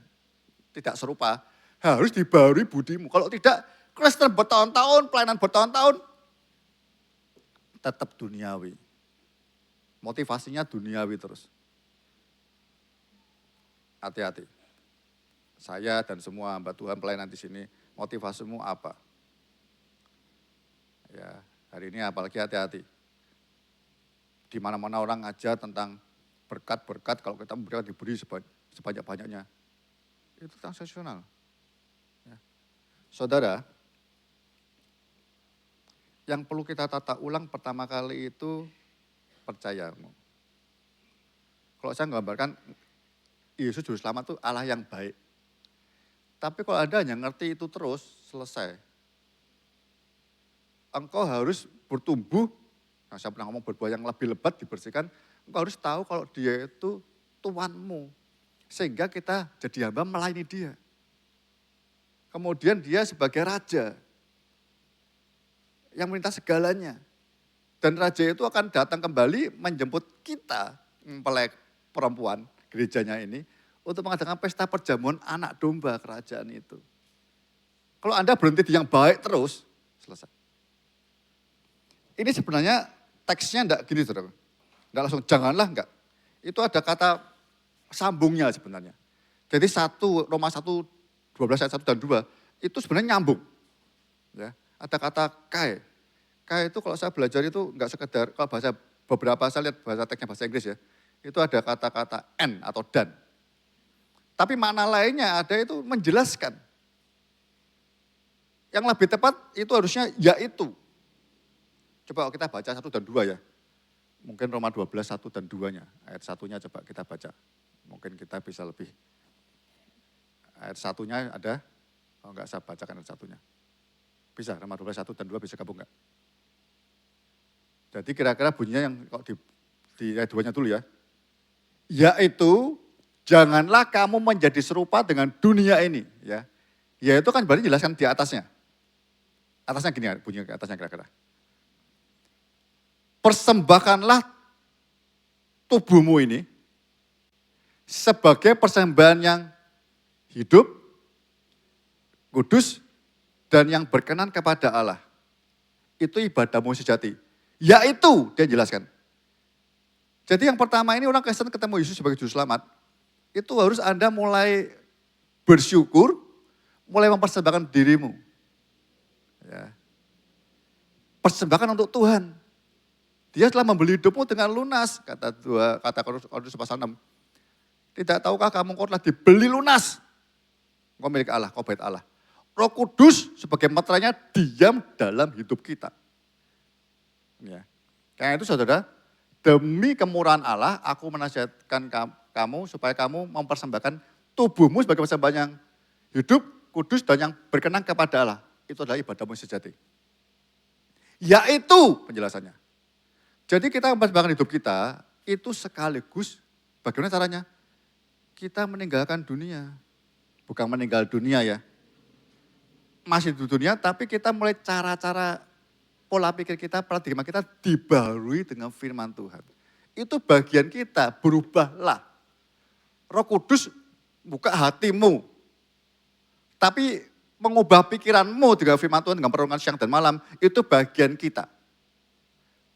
tidak serupa. Harus dibarui budimu. Kalau tidak, Kristen bertahun-tahun, pelayanan bertahun-tahun, tetap duniawi. Motivasinya duniawi terus. Hati-hati. Saya dan semua hamba Tuhan pelayanan di sini, motivasimu apa? Ya, hari ini apalagi hati-hati. Di mana-mana orang aja tentang berkat-berkat, kalau kita memberikan diberi sebanyak-banyaknya. Itu transaksional. Ya. Saudara, yang perlu kita tata ulang pertama kali itu percayamu. Kalau saya menggambarkan, Yesus Juru Selamat itu Allah yang baik. Tapi kalau Anda hanya ngerti itu terus, selesai. Engkau harus bertumbuh, nah saya pernah ngomong berbuah yang lebih lebat dibersihkan, engkau harus tahu kalau dia itu Tuanmu. Sehingga kita jadi hamba melayani dia. Kemudian dia sebagai raja yang meminta segalanya. Dan raja itu akan datang kembali menjemput kita, mempelai perempuan gerejanya ini, untuk mengadakan pesta perjamuan anak domba kerajaan itu. Kalau Anda berhenti di yang baik terus, selesai. Ini sebenarnya teksnya enggak gini saudara. Enggak langsung janganlah, enggak. Itu ada kata sambungnya sebenarnya. Jadi Roma 1, 12 ayat 1 dan 2, itu sebenarnya nyambung. Ya, ada kata kai. Kai itu kalau saya belajar itu enggak sekedar, kalau bahasa beberapa saya lihat bahasa teksnya bahasa Inggris ya, itu ada kata-kata and atau dan. Tapi makna lainnya ada itu menjelaskan. Yang lebih tepat itu harusnya yaitu. Coba kita baca 1 dan 2 ya. Mungkin Roma 12, 1 dan 2-nya. Ayat 1-nya coba kita baca. Mungkin kita bisa lebih. Ayat 1-nya ada, oh enggak saya bacakan ayat 1-nya. Bisa, Roma 12, 1 dan 2 bisa gabung enggak? Jadi kira-kira bunyinya yang kok di ayat 2-nya dulu ya. Yaitu, janganlah kamu menjadi serupa dengan dunia ini. Ya, yaitu kan berarti jelaskan di atasnya. Atasnya gini ya, bunyi ke atasnya kira-kira. Persembahkanlah tubuhmu ini sebagai persembahan yang hidup, kudus, dan yang berkenan kepada Allah. Itu ibadahmu sejati. Yaitu, dia jelaskan. Jadi yang pertama ini orang Kristen ketemu Yesus sebagai Juru Selamat, itu harus Anda mulai bersyukur, mulai mempersembahkan dirimu. Ya. Persembahkan untuk Tuhan. Dia telah membeli hidupmu dengan lunas, kata Korintus pasal 6. Tidak tahukah kamu kau telah dibeli lunas? Kau milik Allah, kau bait Allah. Roh Kudus sebagai meterainya diam dalam hidup kita. Ya. Karena itu saudara, demi kemurahan Allah, aku menasihatkan kamu supaya kamu mempersembahkan tubuhmu sebagai persembahan yang hidup, kudus, dan yang berkenan kepada Allah. Itu adalah ibadahmu sejati. Yaitu penjelasannya. Jadi kita mempersembahkan hidup kita, itu sekaligus, bagaimana caranya? Kita meninggalkan dunia. Bukan meninggal dunia ya. Masih di dunia, tapi kita mulai cara-cara pola pikir kita, paradigma kita dibarui dengan firman Tuhan. Itu bagian kita, berubahlah. Roh Kudus buka hatimu. Tapi mengubah pikiranmu dengan firman Tuhan, dengan pertolongan siang dan malam, itu bagian kita.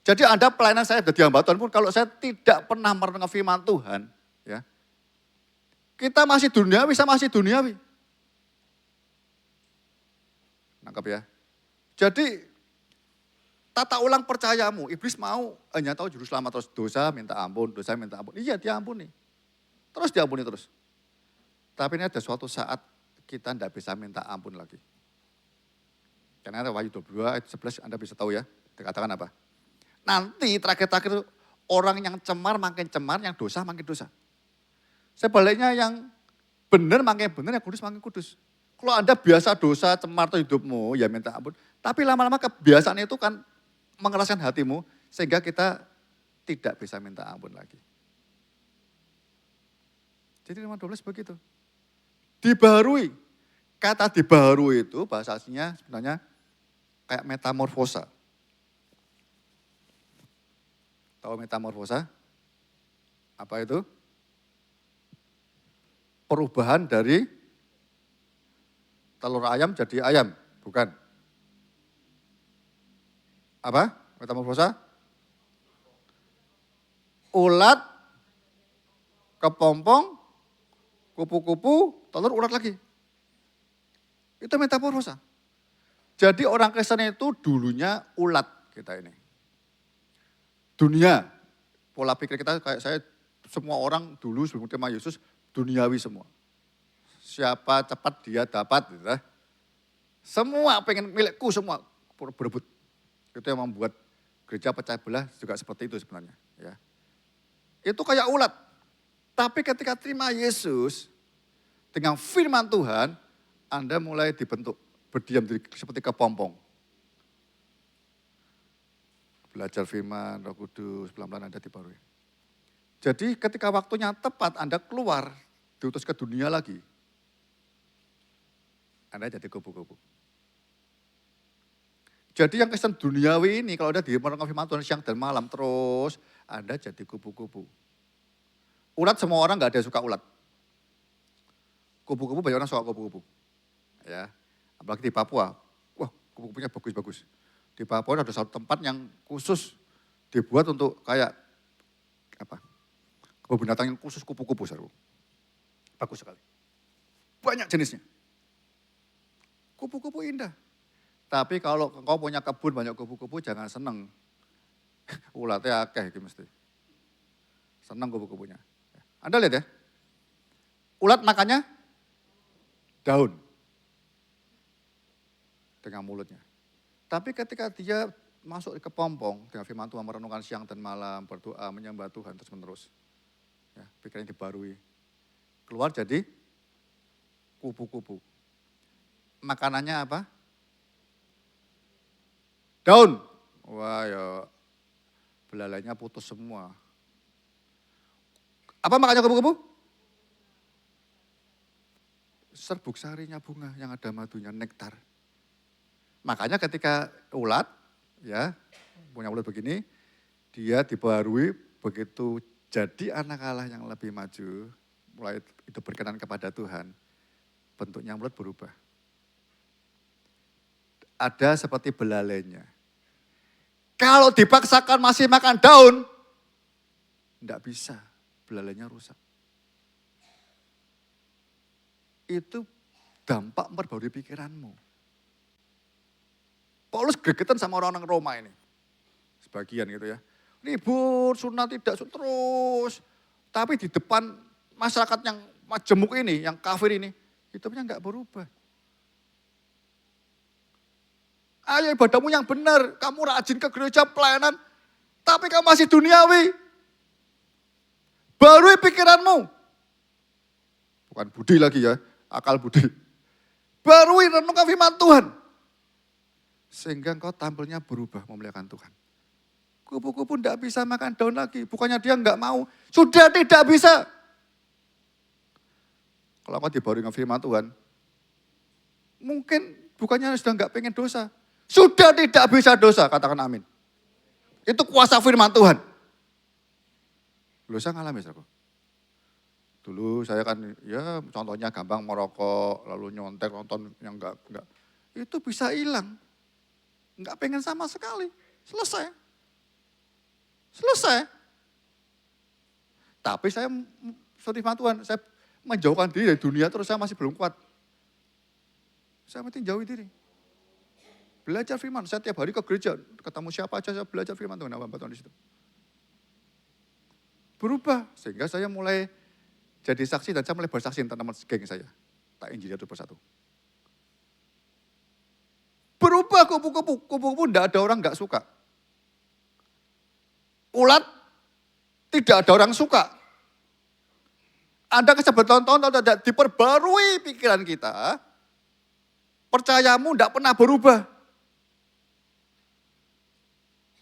Jadi Anda pelayanan saya jadi hamba Tuhan pun, kalau saya tidak pernah merenungkan firman Tuhan, ya, kita masih duniawi, saya masih duniawi. Nangkap ya. Jadi tata ulang percayamu, iblis mau hanya tahu juru selamat terus, dosa minta ampun, dosa minta ampun. Iya diampuni, terus diampuni terus. Tapi ini ada suatu saat kita tidak bisa minta ampun lagi. Karena ada Wahyu 22 ayat 11 Anda bisa tahu ya, dikatakan apa. Nanti terakhir-terakhir orang yang cemar makin cemar, yang dosa makin dosa. Sebaliknya yang benar makin benar, yang kudus makin kudus. Kalau Anda biasa dosa, cemar tuh hidupmu, ya minta ampun. Tapi lama-lama kebiasaan itu kan mengeraskan hatimu, sehingga kita tidak bisa minta ampun lagi. Jadi Roma 12 begitu. Dibaharui. Kata dibaharui itu bahasa aslinya sebenarnya kayak metamorfosa. Tahu metamorfosa? Apa itu? Perubahan dari telur ayam jadi ayam, bukan? Apa? Metamorfosa? Ulat, kepompong, kupu-kupu, telur ulat lagi. Itu metamorfosa. Jadi orang Kristen itu dulunya ulat kita ini. Dunia, pola pikir kita kayak saya, semua orang dulu sebelum terima Yesus, duniawi semua. Siapa cepat dia dapat. Gitu. Semua pengen milikku semua, berebut. Itu yang membuat gereja pecah belah juga seperti itu sebenarnya. Ya. Itu kayak ulat. Tapi ketika terima Yesus, dengan firman Tuhan, Anda mulai dibentuk, berdiam diri seperti kepompong. Belajar firman, Roh Kudus, pelan-pelan Anda dibarui. Jadi ketika waktunya tepat Anda keluar, diutus ke dunia lagi, Anda jadi kupu-kupu. Jadi yang Kristen duniawi ini, kalau Anda merenungkan firman Tuhan siang dan malam terus, Anda jadi kupu-kupu. Ulat semua orang gak ada yang suka ulat. Kupu-kupu banyak orang suka kupu-kupu. Ya, apalagi di Papua, wah kupu-kupunya bagus-bagus. Di Papua ada satu tempat yang khusus dibuat untuk kayak apa? Kebun binatang yang khusus kupu-kupu, saudara. Bagus sekali. Banyak jenisnya. Kupu-kupu indah. Tapi kalau engkau punya kebun banyak kupu-kupu jangan seneng. Ulatnya akeh gitu mesti. Seneng kupu-kupunya. Anda lihat ya. Ulat makannya daun. Dengan mulutnya. Tapi ketika dia masuk ke kepompong dengan firman Tuhan, merenungkan siang dan malam, berdoa, menyembah Tuhan terus menerus. Ya, pikirannya dibarui. Keluar jadi kupu-kupu. Makanannya apa? Daun. Wah ya, belalainya putus semua. Apa makannya kupu-kupu? Serbuk sarinya bunga yang ada madunya, nektar. Makanya ketika ulat, ya punya ulat begini, dia dibarui begitu jadi anak Allah yang lebih maju, mulai itu berkenan kepada Tuhan, bentuknya ulat berubah. Ada seperti belalainya. Kalau dipaksakan masih makan daun, enggak bisa, belalainya rusak. Itu dampak memperbarui pikiranmu. Paulus gregetan sama orang-orang Roma ini. Sebagian gitu ya. Ribut, sunat tidak, terus. Tapi di depan masyarakat yang majemuk ini, yang kafir ini, hidupnya enggak berubah. Ayo ibadahmu yang benar, kamu rajin ke gereja pelayanan, tapi kamu masih duniawi. Barui pikiranmu. Bukan budi lagi ya, akal budi. Barui renungkan firman Tuhan. Sehingga engkau tampilnya berubah memuliakan Tuhan. Kupu-kupu tidak bisa makan daun lagi. Bukannya dia enggak mau, sudah tidak bisa. Kalau engkau dibarui dengan firman Tuhan, mungkin bukannya sudah enggak pengen dosa. Sudah tidak bisa dosa, katakan amin. Itu kuasa firman Tuhan. Loh saya ngalami, saudara. Dulu saya kan, ya contohnya gampang merokok, lalu nyontek, nonton yang enggak. Itu bisa hilang. Enggak pengen sama sekali. Selesai. Tapi saya, firman Tuhan, saya menjauhkan diri dari dunia terus saya masih belum kuat. Saya mesti jauhi diri. Belajar firman, saya tiap hari ke gereja, ketemu siapa aja saya belajar firman Tuhan, apa Tuhan di situ. Berubah, sehingga saya mulai jadi saksi dan saya mulai bersaksi tentang teman geng saya. Tak Injil satu persatu. Berubah kupu-kupu tidak ada orang enggak suka. Ulat tidak ada orang suka. Anda kesebertahun-tahun tidak diperbarui pikiran kita, percayamu tidak pernah berubah.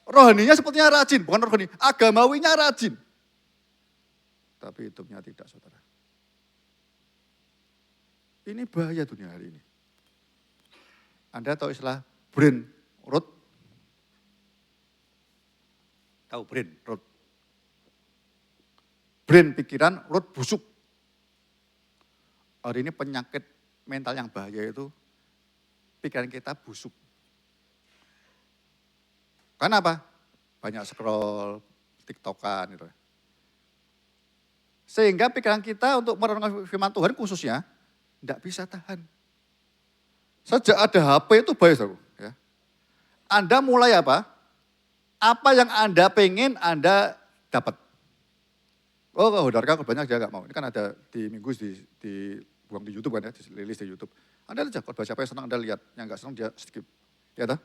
Rohaninya sepertinya rajin, bukan rohani, agamawinya rajin. Tapi hidupnya tidak, saudara. Ini bahaya dunia hari ini. Anda tahu istilah brain rot? Tahu brain rot? Brain pikiran, rot busuk. Hari ini penyakit mental yang bahaya itu pikiran kita busuk. Kenapa? Banyak scroll, tiktokan gitu. Sehingga pikiran kita untuk merenungkan firman Tuhan khususnya tidak bisa tahan. Sejak ada HP itu bahaya, saudara. Ya. Anda mulai apa? Apa yang Anda pengen Anda dapat. Oh, saudara banyak dia nggak mau. Ini kan ada di minggu di buang di YouTube kan ya, dirilis di YouTube. Anda aja khotbah siapa yang senang Anda lihat, yang nggak senang dia skip. Ya toh?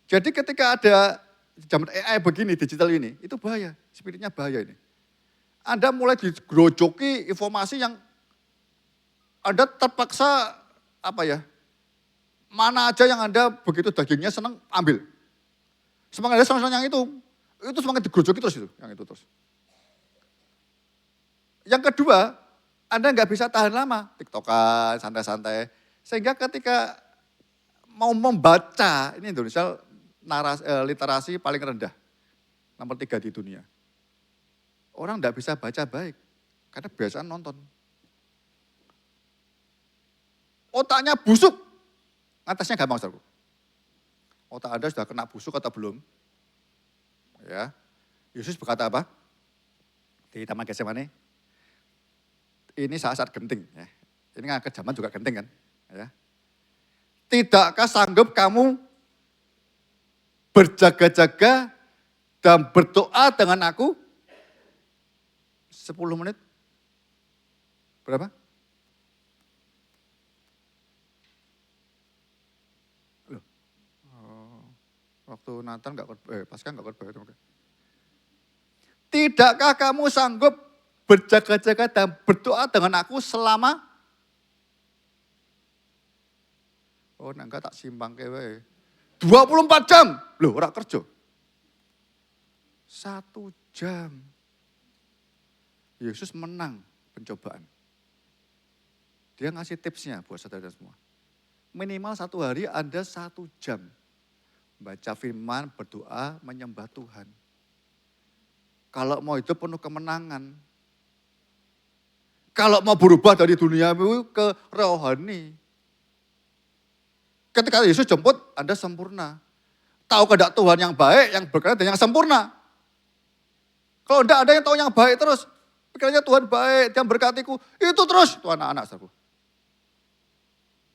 Jadi ketika ada zaman AI begini, digital ini, itu bahaya, spiritnya bahaya ini. Anda mulai digerojoki informasi yang Anda terpaksa mana aja yang Anda begitu dagingnya senang ambil. Semakin Anda senang yang itu semakin digerojoki terus itu, yang itu terus. Yang kedua, Anda nggak bisa tahan lama, tiktokan, santai-santai. Sehingga ketika mau membaca, ini Indonesia literasi paling rendah, nomor 3 di dunia. Orang nggak bisa baca baik, karena biasanya nonton. Otaknya busuk, atasnya gampang, saudara. Otak Anda sudah kena busuk atau belum? Ya, Yesus berkata apa? Di Taman Getsemani, ini saat-saat genting. Ya. Ini kan ke zaman juga genting kan. Ya. Tidakkah sanggup kamu berjaga-jaga dan berdoa dengan aku 10 menit? Berapa? Loh. Waktu Natal Paskah enggak khotbah. Tidakkah kamu sanggup berjaga-jaga dan berdoa dengan aku selama enggak tak simpang kewe. 24 jam. Loh, ora kerja. 1 jam. Yesus menang pencobaan. Dia ngasih tipsnya buat saudara semua. Minimal 1 hari Anda 1 jam. Baca firman, berdoa, menyembah Tuhan. Kalau mau hidup penuh kemenangan. Kalau mau berubah dari duniawi ke rohani. Ketika Yesus jemput, Anda sempurna. Tahu kehendak Tuhan yang baik, yang berkenan dan yang sempurna. Kalau tidak ada yang tahu yang baik terus, pikirannya Tuhan baik, dia berkatiku, itu terus. Itu anak-anak saudara.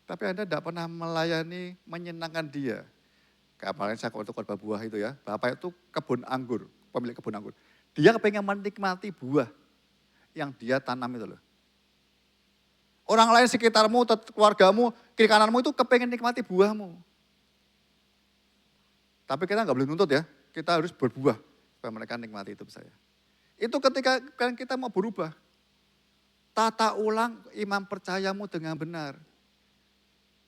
Tapi Anda tidak pernah melayani, menyenangkan dia. Kemarin saya waktu khotbah buah itu ya, Bapak itu kebun anggur, pemilik kebun anggur. Dia kepengen menikmati buah yang dia tanam itu loh. Orang lain sekitarmu, keluargamu, kiri kananmu itu kepengen nikmati buahmu. Tapi kita nggak boleh nuntut ya, kita harus berbuah supaya mereka nikmati hidup saya. Itu ketika kita mau berubah. Tata ulang iman percayamu dengan benar.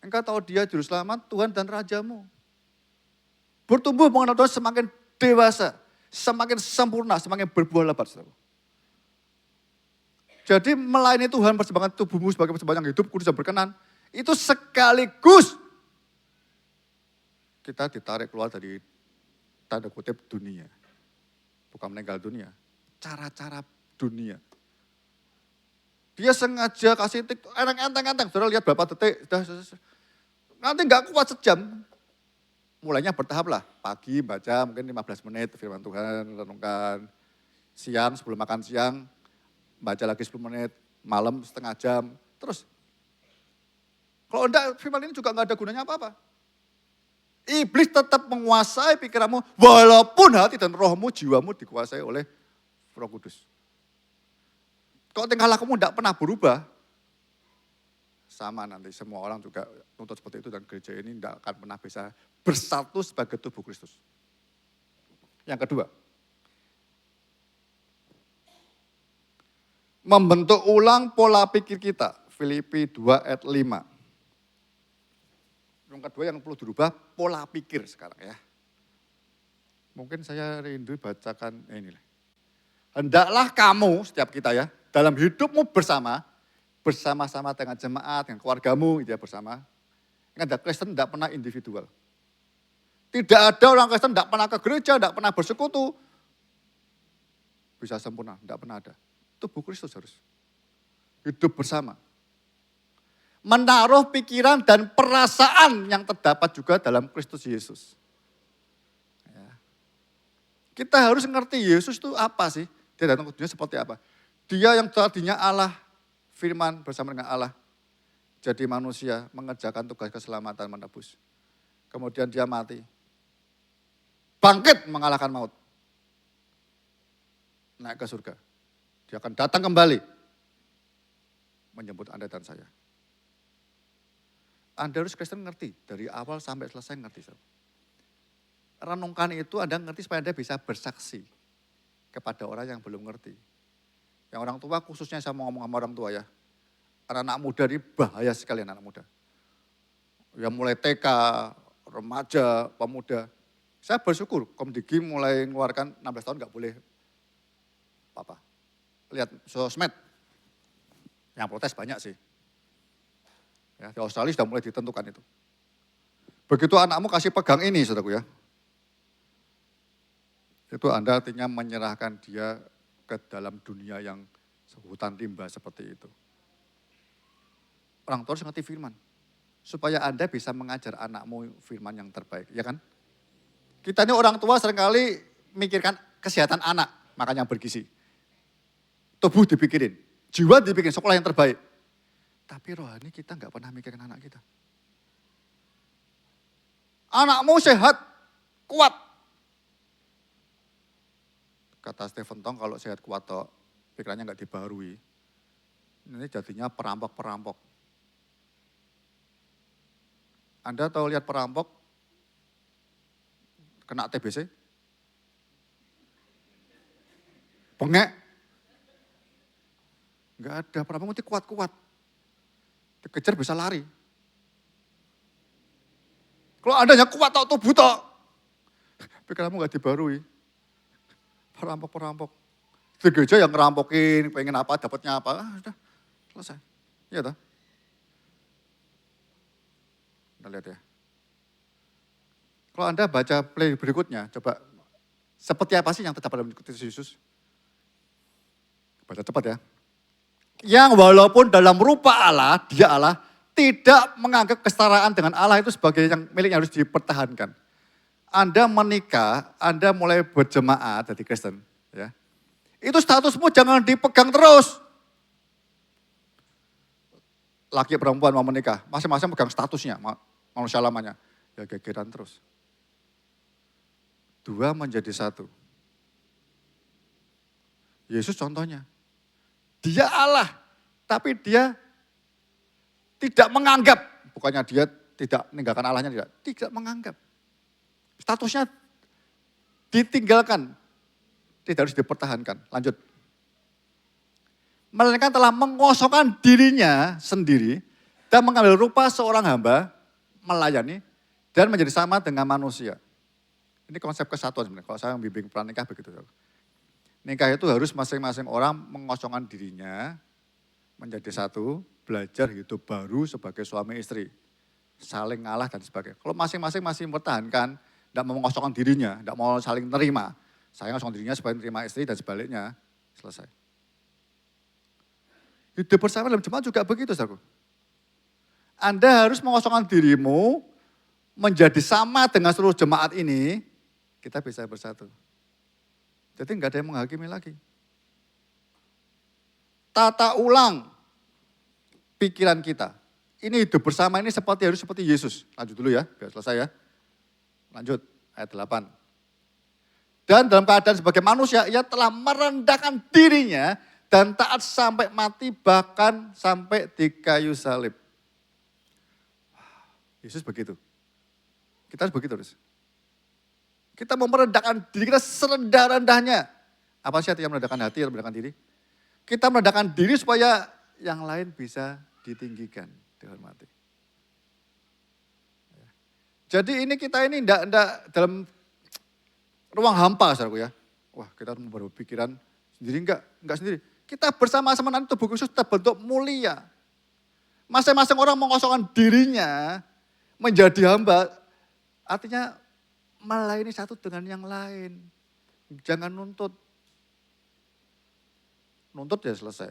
Engkau tahu dia juru selamat, Tuhan dan Rajamu. Bertumbuh mengenal Tuhan semakin dewasa, semakin sempurna, semakin berbuah lebat. Saudara. Jadi melayani Tuhan, persembahkan tubuhmu sebagai persembahan yang hidup, kudus dan berkenan, itu sekaligus kita ditarik keluar dari tanda kutip dunia. Bukan meninggal dunia, cara-cara dunia. Dia sengaja kasih TikTok, enteng-enteng, saudara lihat berapa detik, nanti nggak kuat sejam. Mulainya bertahap lah, pagi baca mungkin 15 menit firman Tuhan, renungkan. Siang sebelum makan siang, baca lagi 10 menit, malam setengah jam, terus. Kalau enggak, firman ini juga enggak ada gunanya apa-apa. Iblis tetap menguasai pikiranmu, walaupun hati dan rohmu, jiwamu dikuasai oleh Roh Kudus. Kalau tingkah lakumu enggak pernah berubah, sama nanti semua orang juga nuntut seperti itu dan gereja ini enggak akan pernah bisa bersatu sebagai tubuh Kristus. Yang kedua, membentuk ulang pola pikir kita. Filipi 2 ayat 5. Yang kedua yang perlu dirubah, pola pikir sekarang ya. Mungkin saya rindu bacakan ini. Hendaklah kamu, setiap kita ya, dalam hidupmu bersama, bersama-sama dengan jemaat, dengan keluargamu, gitu ya, bersama. Ada Kristen tidak pernah individual. Tidak ada orang Kristen tidak pernah ke gereja, tidak pernah bersekutu. Bisa sempurna, tidak pernah ada. Tubuh Kristus harus hidup bersama. Menaruh pikiran dan perasaan yang terdapat juga dalam Kristus Yesus. Ya. Kita harus ngerti Yesus itu apa sih? Dia datang ke dunia seperti apa? Dia yang tadinya Allah, firman bersama dengan Allah. Jadi manusia mengerjakan tugas keselamatan menebus. Kemudian dia mati. Bangkit mengalahkan maut. Naik ke surga. Dia akan datang kembali. Menjemput Anda dan saya. Anda harus Kristen ngerti. Dari awal sampai selesai ngerti. Renungkan itu Anda ngerti supaya Anda bisa bersaksi. Kepada orang yang belum ngerti. Yang orang tua khususnya saya mau ngomong sama orang tua ya. Anak-anak muda ini bahaya sekali anak muda. Yang mulai TK, remaja, pemuda. Saya bersyukur Komdigi mulai mengeluarkan 16 tahun nggak boleh apa. Lihat sosmed. Yang protes banyak sih. Ya, di Australia sudah mulai ditentukan itu. Begitu anakmu kasih pegang ini, saudaraku ya. Itu Anda artinya menyerahkan dia ke dalam dunia yang hutan rimba seperti itu. Orang tua harus ngerti firman. Supaya Anda bisa mengajar anakmu firman yang terbaik, ya kan? Kita ini orang tua seringkali mikirkan kesehatan anak, makanya bergizi. Tubuh dipikirin, jiwa dipikirin, sekolah yang terbaik. Tapi rohani kita nggak pernah mikirin anak kita. Anakmu sehat, kuat. Kata Stephen Tong kalau sehat kuat toh, pikirannya nggak dibarui. Ini jadinya perampok-perampok. Anda tahu lihat perampok kena TBC? Bengek. Enggak ada, perampok mesti kuat-kuat. Dikejar bisa lari. Kalau Anda hanya kuat tok tubuh tok, pikiranmu enggak dibarui. Perampok-perampok. Di gereja yang ngerampokin, pengen apa, dapatnya apa, sudah selesai. Iya toh? Kita lihat ya. Kalau Anda baca play berikutnya, coba seperti apa sih yang terdapat dalam Kristus Yesus? Baca cepat ya. Yang walaupun dalam rupa Allah, dia Allah, tidak menganggap kesetaraan dengan Allah itu sebagai yang milik yang harus dipertahankan. Anda menikah, Anda mulai berjemaat jadi Kristen, ya. Itu statusmu jangan dipegang terus. Laki perempuan mau menikah, masing-masing pegang statusnya, manusia lamanya. Ya gegeran terus. Dua menjadi satu. Yesus contohnya. Dia Allah, tapi dia tidak menganggap. Bukannya dia tidak meninggalkan Allahnya, tidak menganggap. Statusnya ditinggalkan, tidak harus dipertahankan. Lanjut. Melainkan telah mengosongkan dirinya sendiri dan mengambil rupa seorang hamba, melayani, dan menjadi sama dengan manusia. Ini konsep kesatuan sebenarnya. Kalau saya membimbing pranikah begitu. Nikah itu harus masing-masing orang mengosongkan dirinya, menjadi satu, belajar hidup baru sebagai suami istri. Saling ngalah dan sebagainya. Kalau masing-masing masih mempertahankan, tidak mau mengosongkan dirinya, tidak mau saling terima. Saya ngosongkan dirinya supaya menerima istri dan sebaliknya, selesai. Hidup bersama dalam jemaat juga begitu, saudaraku. Anda harus mengosongkan dirimu, menjadi sama dengan seluruh jemaat ini, kita bisa bersatu. Jadi enggak ada yang menghakimi lagi. Tata ulang pikiran kita. Ini hidup bersama ini harus seperti Yesus. Lanjut dulu ya, biar selesai ya. Lanjut, ayat 8. Dan dalam keadaan sebagai manusia, ia telah merendahkan dirinya dan taat sampai mati, bahkan sampai di kayu salib. Yesus begitu. Kita harus begitu terus. Kita mau merendahkan diri kita serendah-rendahnya. Apa sih artinya merendahkan hati atau merendahkan diri? Kita merendahkan diri supaya yang lain bisa ditinggikan, dihormati. Jadi ini kita ini enggak dalam ruang hampa, saudaraku ya. Wah, kita harus berpikiran sendiri enggak sendiri. Kita bersama-sama nanti tubuh Kristus terbentuk mulia. Masing-masing orang mengosongkan dirinya menjadi hamba, artinya melayani satu dengan yang lain. Jangan nuntut. Nuntut ya selesai.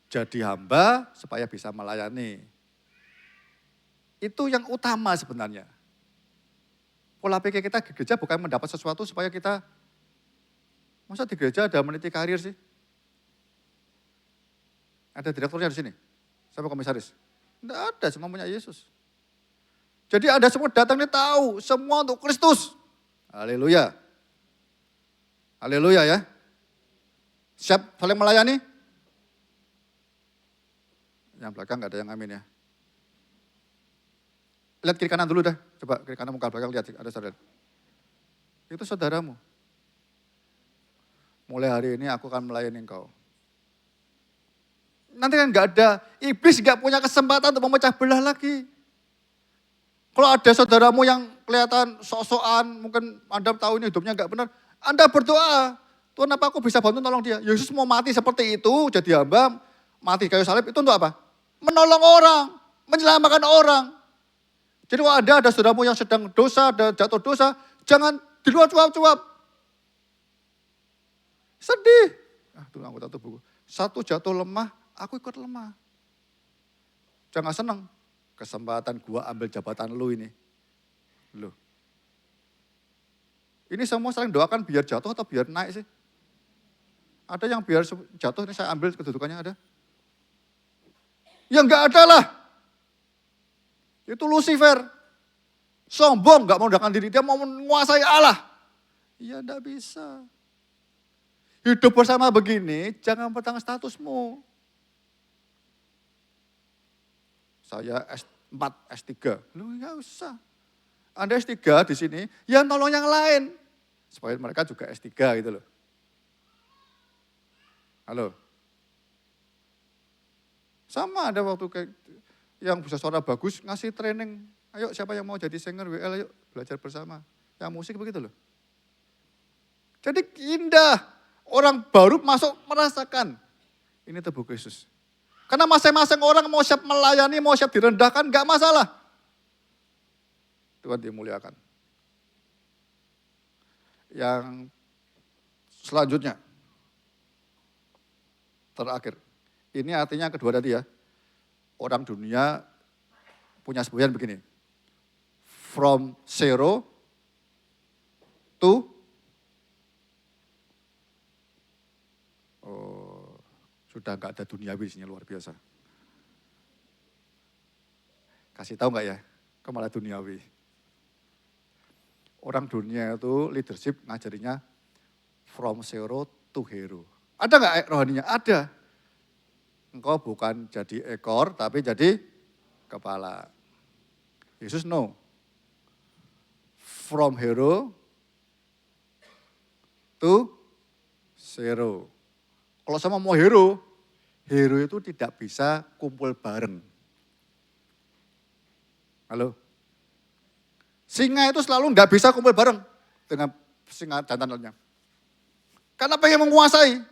Jadi hamba supaya bisa melayani. Itu yang utama sebenarnya. Pola pikir kita di gereja bukan mendapat sesuatu supaya kita, masa di gereja ada meniti karir sih? Ada direkturnya di sini? Sama komisaris? Tidak ada, semua punya Yesus. Jadi Anda semua datang ini tahu, semua untuk Kristus. Haleluya. Haleluya ya. Siap saling melayani? Yang belakang gak ada yang amin ya. Lihat kiri kanan dulu dah. Coba kiri kanan muka belakang lihat, ada saudara. Itu saudaramu. Mulai hari ini aku akan melayani engkau. Nanti kan gak ada, iblis gak punya kesempatan untuk memecah belah lagi. Kalau ada saudaramu yang kelihatan sok-sokan, mungkin Anda tahu ini hidupnya gak benar, Anda berdoa, Tuhan apa aku bisa bantu tolong dia. Yesus mau mati seperti itu, jadi hamba, mati kayu salib, itu untuk apa? Menolong orang, menyelamatkan orang. Jadi kalau ada saudaramu yang sedang dosa, ada jatuh dosa, jangan di luar cuap-cuap. Sedih. Tuh aku tahu buku. Satu jatuh lemah, aku ikut lemah. Jangan senang. Kesempatan gua ambil jabatan lu ini. Lu. Ini semua saling doakan biar jatuh atau biar naik sih? Ada yang biar jatuh, ini saya ambil kedudukannya ada? Ya enggak ada lah. Itu Lucifer. Sombong, enggak mau mendekatkan diri, dia mau menguasai Allah. Ya enggak bisa. Hidup bersama begini, jangan bertanggung statusmu. Saya S4, S3. Lu enggak usah. Anda S3 di sini, ya tolong yang lain. Supaya mereka juga S3 gitu loh. Halo. Sama ada waktu kayak yang bisa suara bagus, ngasih training. Ayo siapa yang mau jadi singer WL, ayo belajar bersama. Yang musik begitu loh. Jadi indah. Orang baru masuk merasakan. Ini tubuh Kristus. Karena masing-masing orang mau siap melayani, mau siap direndahkan, gak masalah. Tuhan dimuliakan. Yang selanjutnya. Terakhir. Ini artinya kedua tadi ya. Orang dunia punya semboyan begini. From zero to sudah enggak ada duniawi di sini, luar biasa. Kasih tahu enggak ya? Kok malah duniawi. Orang dunia itu leadership ngajarinya from zero to hero. Ada enggak rohaninya? Ada. Engkau bukan jadi ekor, tapi jadi kepala. Yesus no. From hero to zero. Kalau sama mau hero itu tidak bisa kumpul bareng. Halo? Singa itu selalu nggak bisa kumpul bareng dengan singa jantannya. Karena pengen menguasai.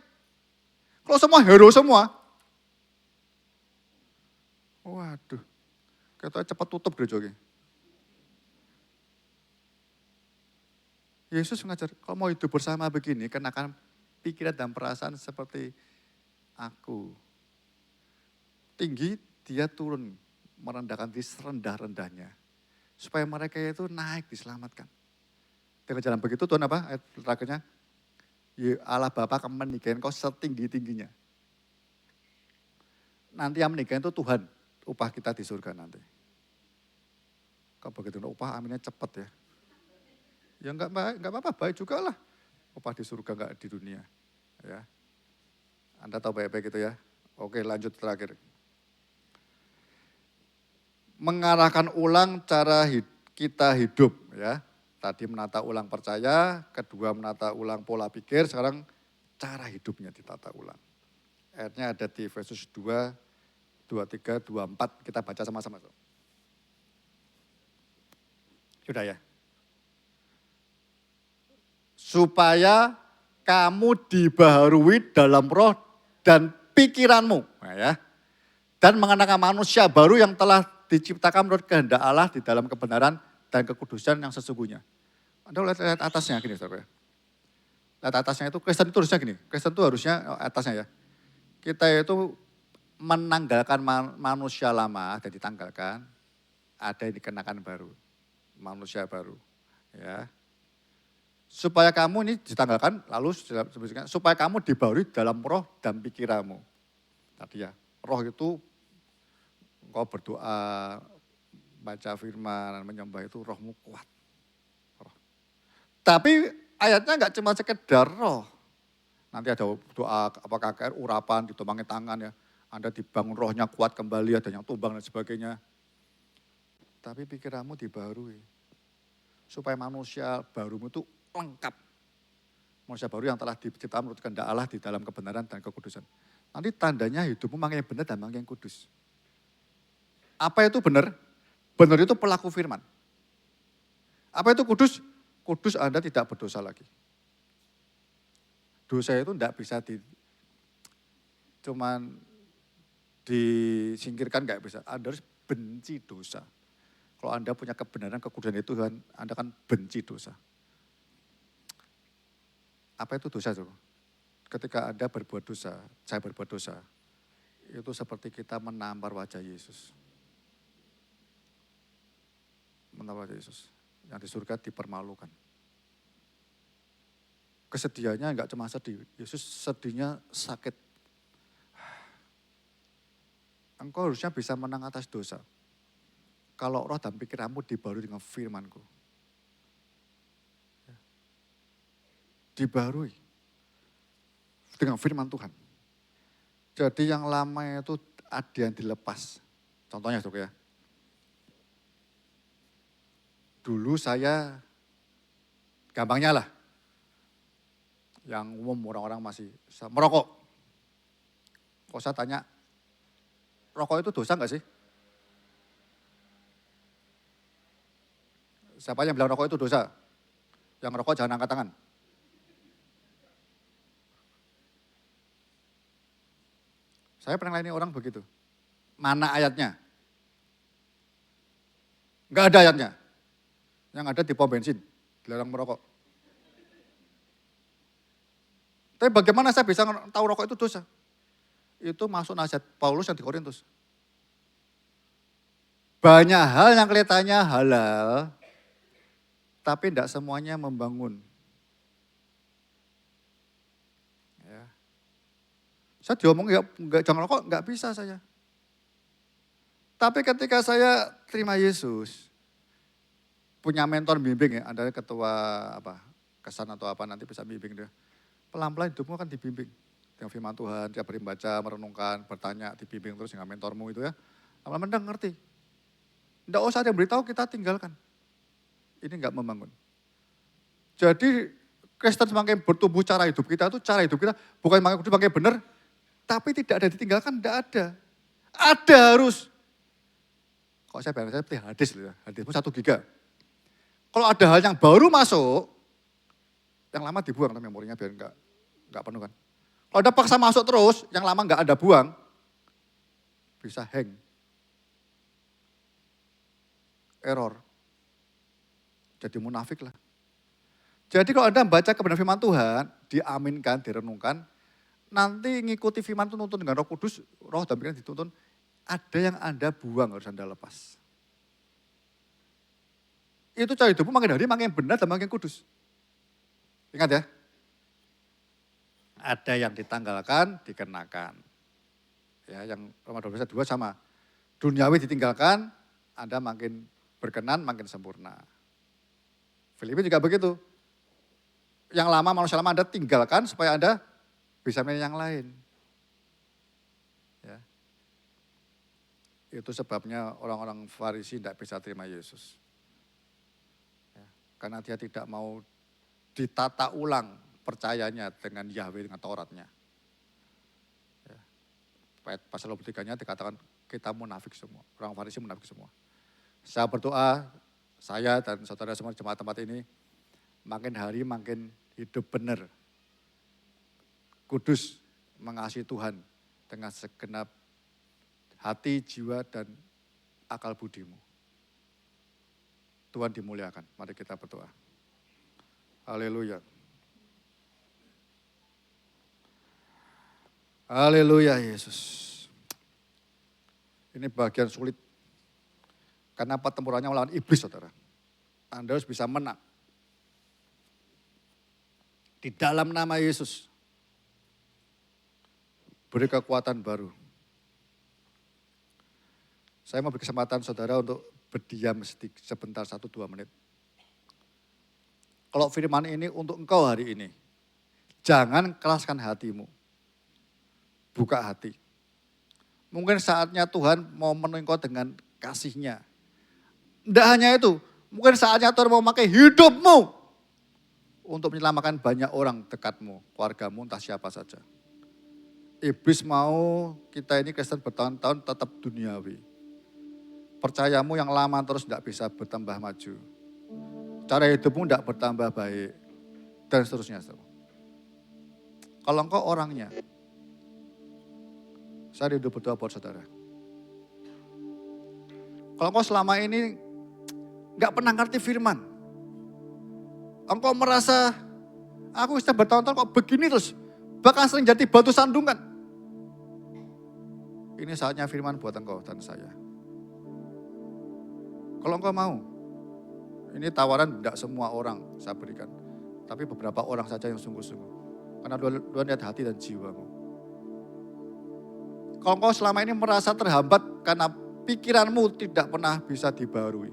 Kalau semua hero semua, waduh, kita cepat tutup gereja ini. Yesus mengajar, kalau mau hidup bersama begini, kenakan pikiran dan perasaan seperti aku. Tinggi, dia turun, merendahkan diri serendah-rendahnya. Supaya mereka itu naik, diselamatkan. Dengan jalan begitu Tuhan apa? Ayat terakhirnya, ya Allah Bapa akan menikahin kau setinggi-tingginya. Nanti yang menikahin itu Tuhan, upah kita di surga nanti. Kalau begitu upah aminnya cepat ya. Ya enggak apa-apa, baik juga lah. Upah di surga enggak di dunia. Ya. Anda tahu baik-baik itu ya. Oke, lanjut terakhir. Mengarahkan ulang cara kita hidup ya. Tadi menata ulang percaya, kedua menata ulang pola pikir, sekarang cara hidupnya ditata ulang. Ayatnya ada di Efesus 2, 23, 24, kita baca sama-sama. Sudah ya? Supaya kamu dibaharui dalam roh dan pikiranmu. Nah, ya. Dan mengenakan manusia baru yang telah diciptakan menurut kehendak Allah di dalam kebenaran dan kekudusan yang sesungguhnya. Anda lihat atasnya gini, saudara. Lihat atasnya itu, Kristen itu harusnya gini. Kristen itu harusnya atasnya ya. Kita itu menanggalkan manusia lama dan ditanggalkan. Ada yang dikenakan baru. Manusia baru. Ya. Supaya kamu ini ditanggalkan, lalu supaya kamu dibaharui dalam roh dan pikiranmu. Tadi ya, roh itu engkau berdoa, baca firman, menyembah itu rohmu kuat. Roh. Tapi ayatnya enggak cuma sekedar roh. Nanti ada doa apa KKR, urapan, ditumpangi tangan ya. Anda dibangun rohnya kuat kembali, ada yang tumbang dan sebagainya. Tapi pikiranmu dibaharui. Supaya manusia barumu itu lengkap. Manusia baru yang telah diciptakan menurut kehendak Allah di dalam kebenaran dan kekudusan. Nanti tandanya hidupmu makin benar dan makin kudus. Apa itu benar? Benar itu pelaku firman. Apa itu kudus? Kudus Anda tidak berdosa lagi. Dosa itu tidak bisa cuman disingkirkan, nggak bisa. Anda harus benci dosa. Kalau Anda punya kebenaran, kekudusan itu Tuhan, Anda akan benci dosa. Apa itu dosa itu? Ketika Anda berbuat dosa, saya berbuat dosa, itu seperti kita menampar wajah Yesus. Menampar wajah Yesus. Yang di surga dipermalukan. Kesedihannya enggak cuma sedih, Yesus sedihnya sakit. Engkau harusnya bisa menang atas dosa. Kalau roh dan pikiranmu dibaharui dengan firman-Ku. Dibaharui dengan firman Tuhan. Jadi yang lama itu ada yang dilepas. Contohnya saudara ya. Dulu saya, gampangnya lah, yang umum orang-orang masih merokok. Kok saya tanya, rokok itu dosa enggak sih? Siapa yang bilang rokok itu dosa? Yang rokok jangan angkat tangan. Saya pernah layani orang begitu. Mana ayatnya? Enggak ada ayatnya. Yang ada di pom bensin, dilarang merokok. Tapi bagaimana saya bisa tahu rokok itu dosa? Itu masuk nasihat Paulus yang di Korintus. Banyak hal yang kelihatannya halal, tapi tidak semuanya membangun. Ya. Saya diomong ya jangan rokok, nggak bisa saya. Tapi ketika saya terima Yesus, punya mentor bimbing ya, ada ketua kesan atau apa nanti bisa bimbing dia. Pelan-pelan hidupmu kan dibimbing. Dengan firman Tuhan, tiap hari baca, merenungkan, bertanya, dibimbing terus dengan mentormu itu ya. Lama-lama ngerti. Tidak usah ada yang beritahu, kita tinggalkan. Ini enggak membangun. Jadi Kristen semakin bertumbuh cara hidup kita bukan makin benar, tapi tidak ada ditinggalkan, tidak ada. Ada harus. Kok saya bilang, saya pilih hadis loh ya, hadismu 1 giga. Kalau ada hal yang baru masuk, yang lama dibuang memorinya biar enggak penuh kan. Kalau ada paksa masuk terus, yang lama enggak ada buang, bisa hang. Error. Jadi munafik lah. Jadi kalau Anda baca kebenaran firman Tuhan, diaminkan, direnungkan, nanti ngikuti firman itu nuntun dengan Roh Kudus, roh dan pikiran dituntun, ada yang Anda buang harus Anda lepas. Itu cara hidupmu makin hari makin benar dan makin kudus. Ingat ya. Ada yang ditanggalkan, dikenakan. Ya, yang Roma 12 2 sama. Duniawi ditinggalkan, Anda makin berkenan, makin sempurna. Filipi juga begitu. Yang lama, manusia lama Anda tinggalkan supaya Anda bisa milih yang lain. Ya. Itu sebabnya orang-orang Farisi tidak bisa terima Yesus. Ya. Karena dia tidak mau ditata ulang percayanya dengan Yahweh, dengan Tauratnya. Ya. Pasal 23-nya dikatakan kita munafik semua, orang Farisi munafik semua. Saya berdoa, saya dan saudara semua di jemaat tempat ini, makin hari makin hidup benar, kudus, mengasihi Tuhan dengan segenap hati, jiwa, dan akal budimu. Tuhan dimuliakan. Mari kita berdoa. Haleluya. Haleluya Yesus. Ini bagian sulit. Karena pertempurannya melawan iblis, saudara. Anda harus bisa menang. Di dalam nama Yesus. Beri kekuatan baru. Saya mau beri kesempatan saudara untuk berdiam sebentar 1-2 menit. Kalau firman ini untuk engkau hari ini. Jangan keraskan hatimu. Buka hati. Mungkin saatnya Tuhan mau memenuhi engkau dengan kasih-Nya. Tidak hanya itu, mungkin saatnya Tuhan mau memakai hidupmu untuk menyelamatkan banyak orang dekatmu, keluargamu, entah siapa saja. Iblis mau kita ini Kristen bertahun-tahun tetap duniawi. Percayamu yang lama terus tidak bisa bertambah maju. Cara hidupmu tidak bertambah baik, dan seterusnya. Kalau engkau orangnya, saya rindu berdoa buat saudara. Kalau engkau selama ini gak pernah ngerti firman. Engkau merasa, aku sudah bertahun-tahun kok begini terus. Bahkan sering jadi batu sandungan. Ini saatnya firman buat engkau dan saya. Kalau engkau mau, ini tawaran tidak semua orang saya berikan. Tapi beberapa orang saja yang sungguh-sungguh. Karena Tuhan lihat hati dan jiwamu. Kalau engkau selama ini merasa terhambat karena pikiranmu tidak pernah bisa dibarui.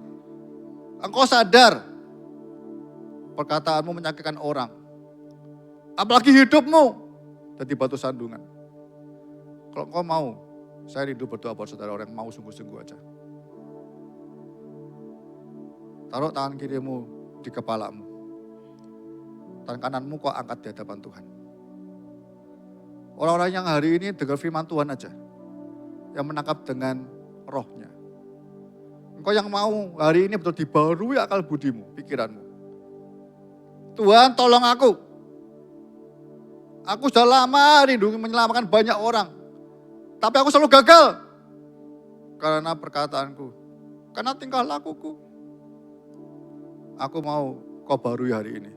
Engkau sadar perkataanmu menyakitkan orang. Apalagi hidupmu jadi batu sandungan. Kalau engkau mau, saya rindu berdoa buat saudara orang yang mau sungguh-sungguh aja. Taruh tangan kirimu di kepalamu. Tangan kananmu kau angkat di hadapan Tuhan. Orang-orang yang hari ini dengar firman Tuhan aja. Yang menangkap dengan rohnya. Engkau yang mau hari ini betul dibarui akal budimu, pikiranmu. Tuhan tolong aku. Aku sudah lama rindu menyelamatkan banyak orang. Tapi aku selalu gagal. Karena perkataanku. Karena tingkah lakuku. Aku mau kau barui hari ini.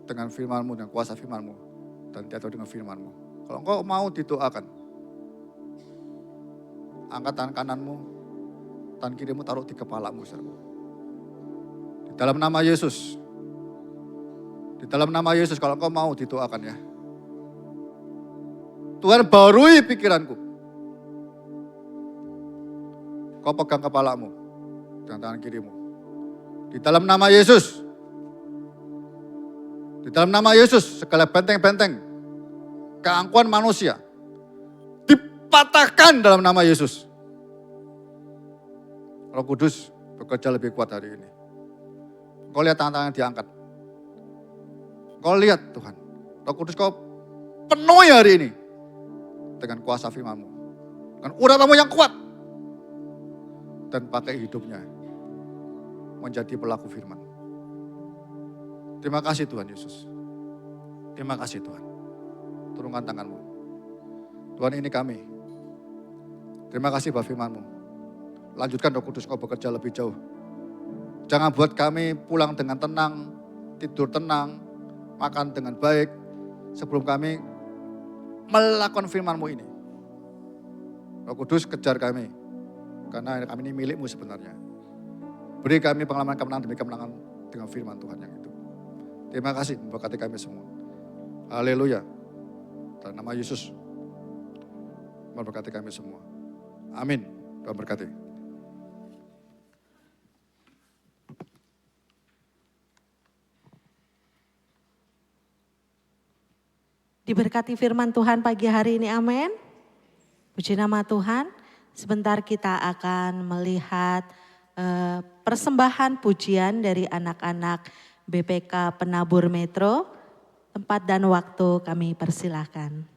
Dengan firmanmu dan kuasa firmanmu. Dan jatuh dengan firmanmu. Kalau engkau mau didoakan. Angkat tangan kananmu. Tangan kirimu taruh di kepalamu. Di dalam nama Yesus. Di dalam nama Yesus kalau engkau mau didoakan ya. Tuhan barui pikiranku. Kau pegang kepalamu dengan tangan kirimu. Di dalam nama Yesus. Di dalam nama Yesus segala benteng-benteng keangkuhan manusia dipatahkan dalam nama Yesus. Roh Kudus bekerja lebih kuat hari ini. Kau lihat tangan-tangan diangkat. Kau lihat Tuhan. Roh Kudus kau penuhi hari ini. Dengan kuasa firman-Mu. Dengan urapanmu yang kuat. Dan pakai hidupnya. Menjadi pelaku firman. Terima kasih Tuhan Yesus. Terima kasih Tuhan. Turunkan tanganmu. Tuhan ini kami. Terima kasih buat firman-Mu. Lanjutkan Roh Kudus kau bekerja lebih jauh. Jangan buat kami pulang dengan tenang, tidur tenang, makan dengan baik. Sebelum kami melakukan firman-Mu ini. Roh Kudus kejar kami. Karena kami ini milik-Mu sebenarnya. Beri kami pengalaman kemenangan demi kemenangan dengan firman Tuhan yang itu. Terima kasih memberkati kami semua. Haleluya. Dalam nama Yesus. Memberkati kami semua. Amin. Tuhan berkati. Diberkati firman Tuhan pagi hari ini, amin. Puji nama Tuhan. Sebentar kita akan melihat persembahan pujian dari anak-anak BPK Penabur Metro. Tempat dan waktu kami persilahkan.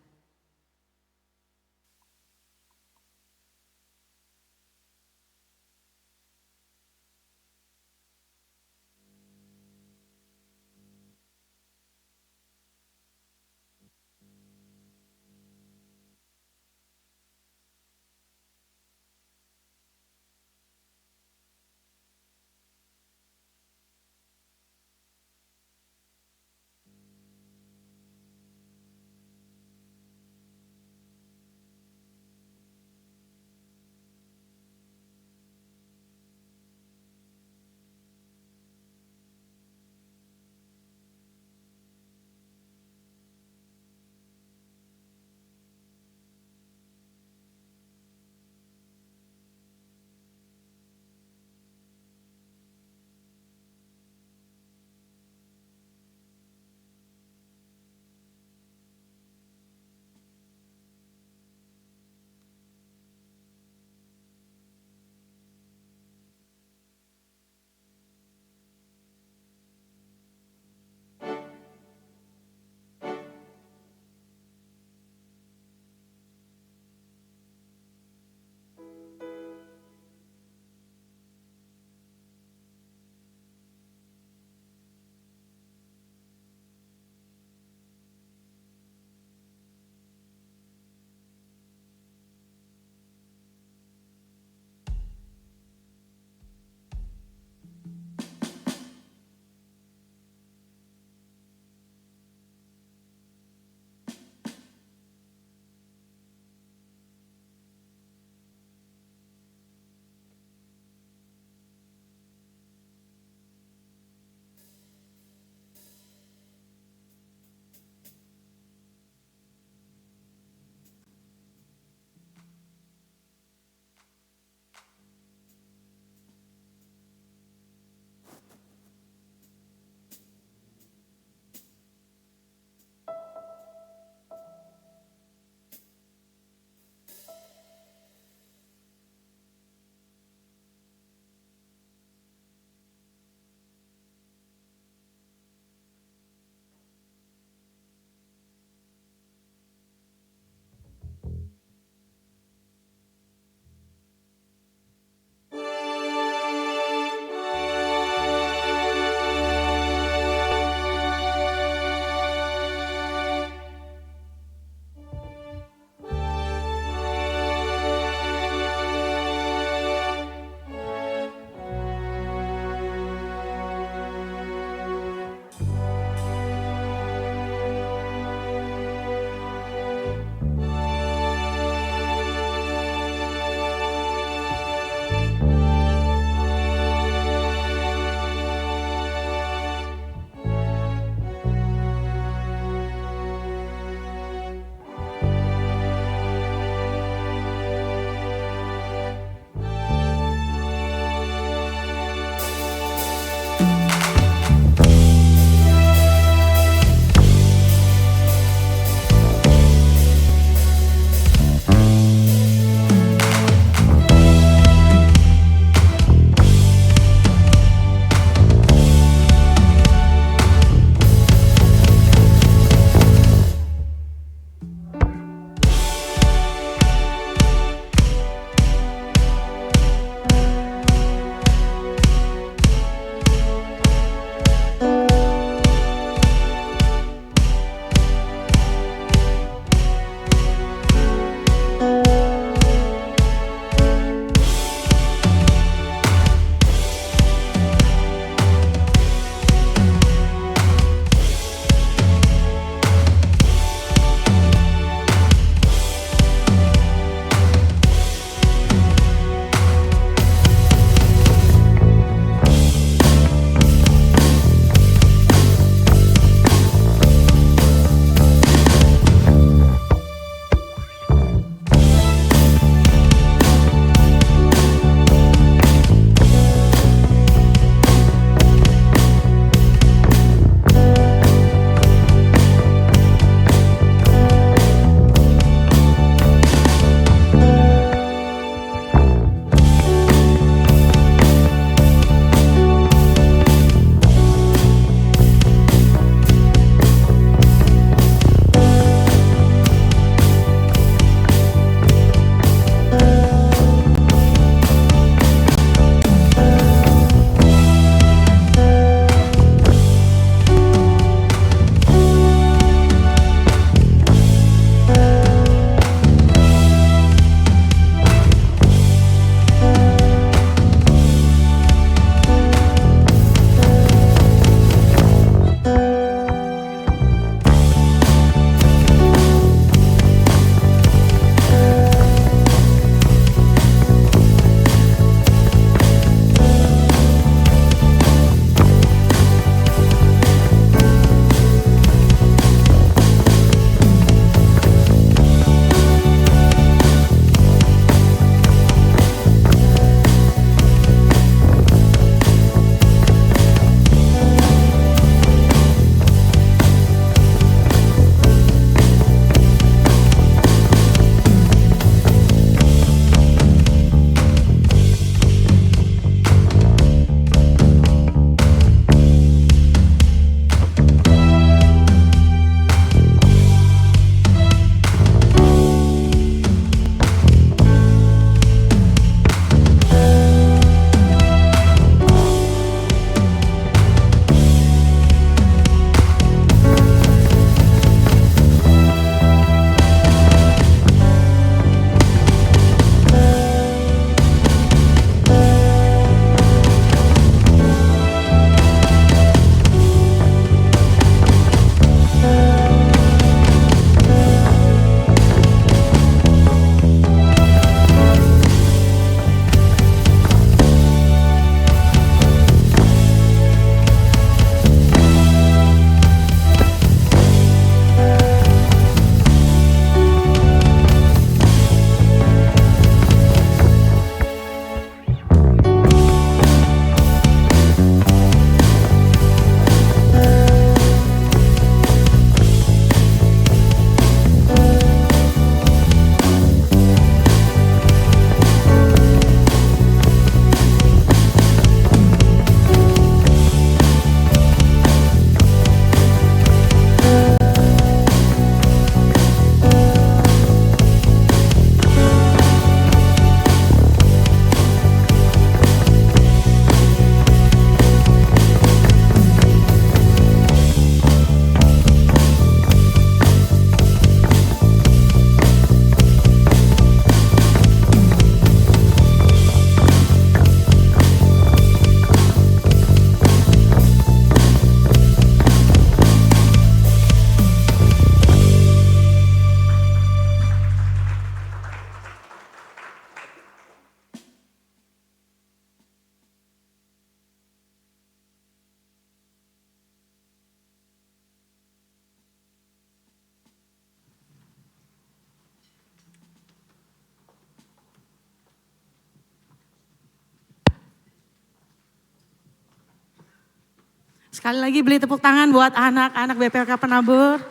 Sekali lagi beli tepuk tangan buat anak-anak BPK Penabur.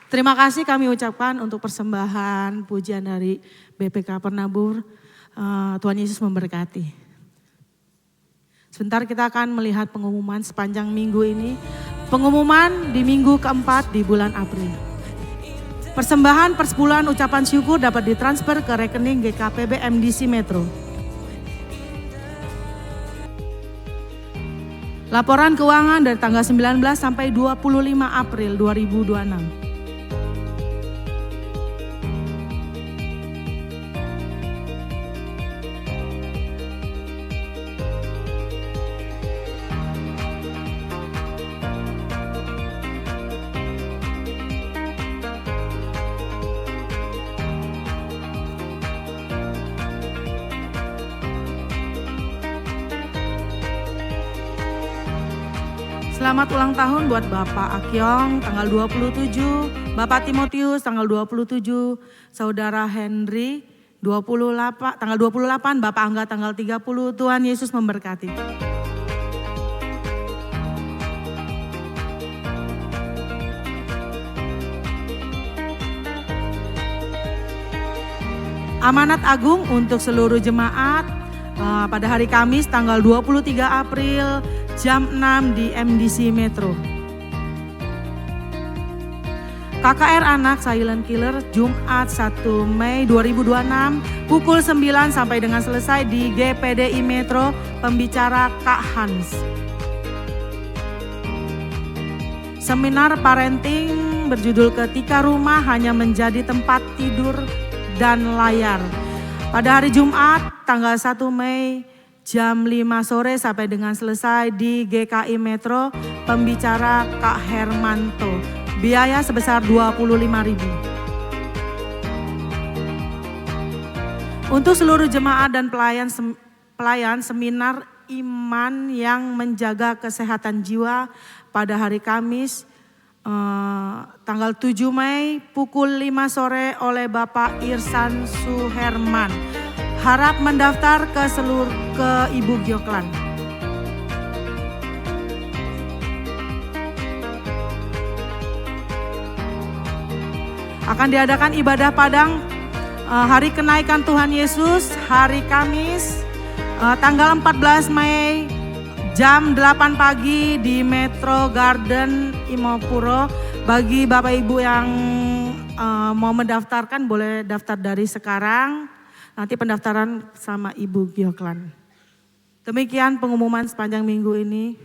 Terima kasih kami ucapkan untuk persembahan pujian dari BPK Penabur. Tuhan Yesus memberkati. Sebentar kita akan melihat pengumuman sepanjang minggu ini. Pengumuman di minggu keempat di bulan April. Persembahan persepuluhan ucapan syukur dapat ditransfer ke rekening GKPB MDC Metro. Laporan keuangan dari tanggal 19 sampai 25 April 2026. Selamat ulang tahun buat Bapak Akyong tanggal 27, Bapak Timotius tanggal 27, Saudara Henry 28, tanggal 28, Bapak Angga tanggal 30. Tuhan Yesus memberkati. Amanat agung untuk seluruh jemaat pada hari Kamis tanggal 23 April jam 6 di MDC Metro. KKR Anak Silent Killer Jumat 1 Mei 2026 pukul 9 sampai dengan selesai di GPDI Metro, pembicara Kak Hans. Seminar parenting berjudul Ketika Rumah Hanya Menjadi Tempat Tidur dan Layar. Pada hari Jumat tanggal 1 Mei jam 5 sore sampai dengan selesai di GKI Metro, pembicara Kak Hermanto. Biaya sebesar 25.000. Untuk seluruh jemaat dan pelayan seminar iman yang menjaga kesehatan jiwa pada hari Kamis tanggal 7 Mei pukul 5 sore oleh Bapak Irsan Suherman. Harap mendaftar ke Ibu Gioklan. Akan diadakan ibadah padang hari kenaikan Tuhan Yesus hari Kamis tanggal 14 Mei jam 8 pagi di Metro Garden Imopuro. Bagi Bapak Ibu yang mau mendaftarkan boleh daftar dari sekarang. Nanti pendaftaran sama Ibu Gioklan. Demikian pengumuman sepanjang minggu ini.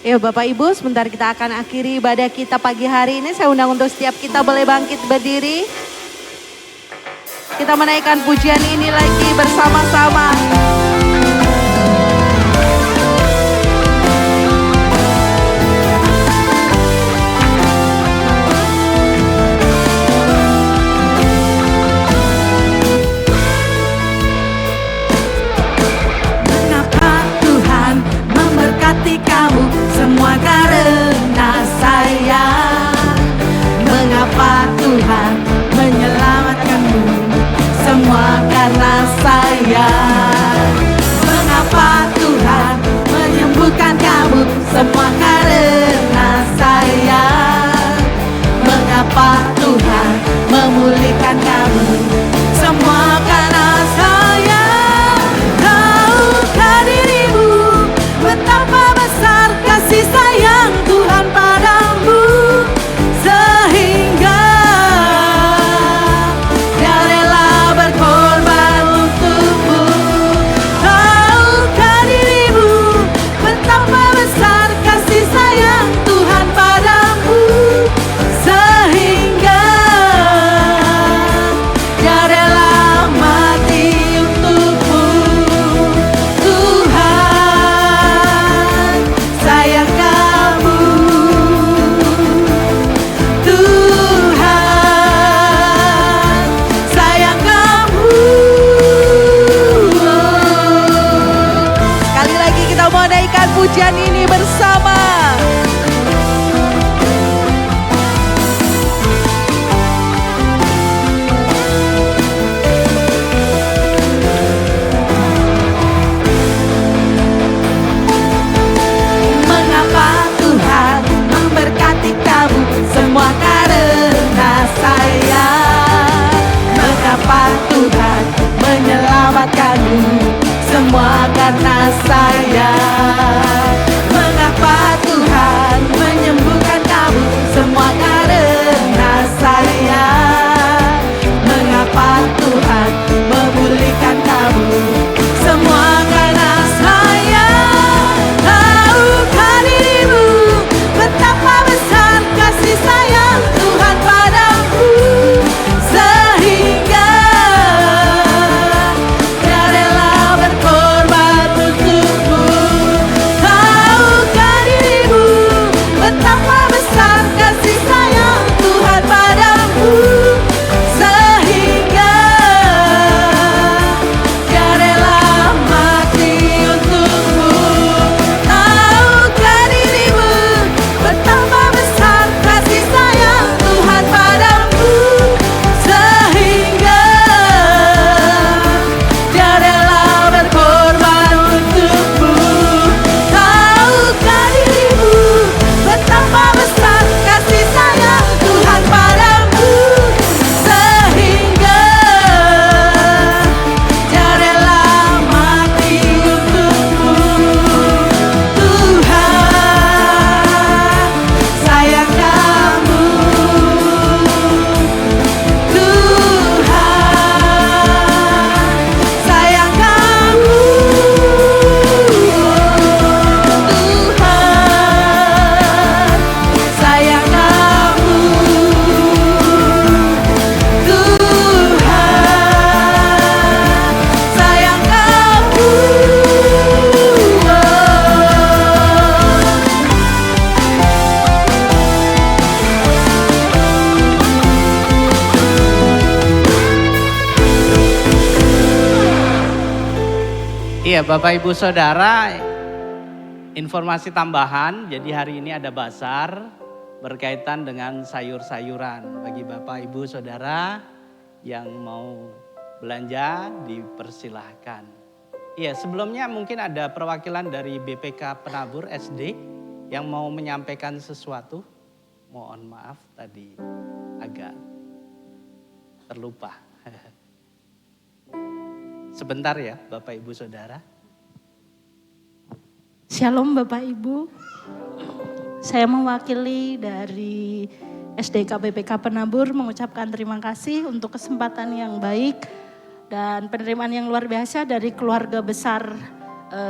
Ya Bapak Ibu, sebentar kita akan akhiri ibadah kita pagi hari ini. Saya undang untuk setiap kita boleh bangkit berdiri. Kita menaikkan pujian ini lagi bersama-sama. Kamu semua karena saya. Mengapa Tuhan menyelamatkanmu semua karena saya. Mengapa Tuhan menyembuhkan kamu semua karena saya. Mengapa Tuhan memulihkan kamu semua karena saya. Tahukah dirimu betapa besar kasih sayang Tuhan padamu, sehingga Dia rela berkorban untukmu. Tahukah dirimu betapa besar kasih sayang Tuhan padamu, sehingga Dia rela mati untukmu. Tuhan sayang kamu, Tuhan sayang kamu. Sekali lagi kita mau naikkan pujian ini bersama. Iya, Bapak Ibu Saudara, informasi tambahan, jadi hari ini ada bazar berkaitan dengan sayur-sayuran. Bagi Bapak Ibu Saudara yang mau belanja dipersilahkan. Iya, sebelumnya mungkin ada perwakilan dari BPK Penabur SD yang mau menyampaikan sesuatu. Mohon maaf tadi agak terlupa. Sebentar ya Bapak Ibu Saudara. Shalom Bapak Ibu, saya mewakili dari SDK BPK Penabur mengucapkan terima kasih untuk kesempatan yang baik dan penerimaan yang luar biasa dari keluarga besar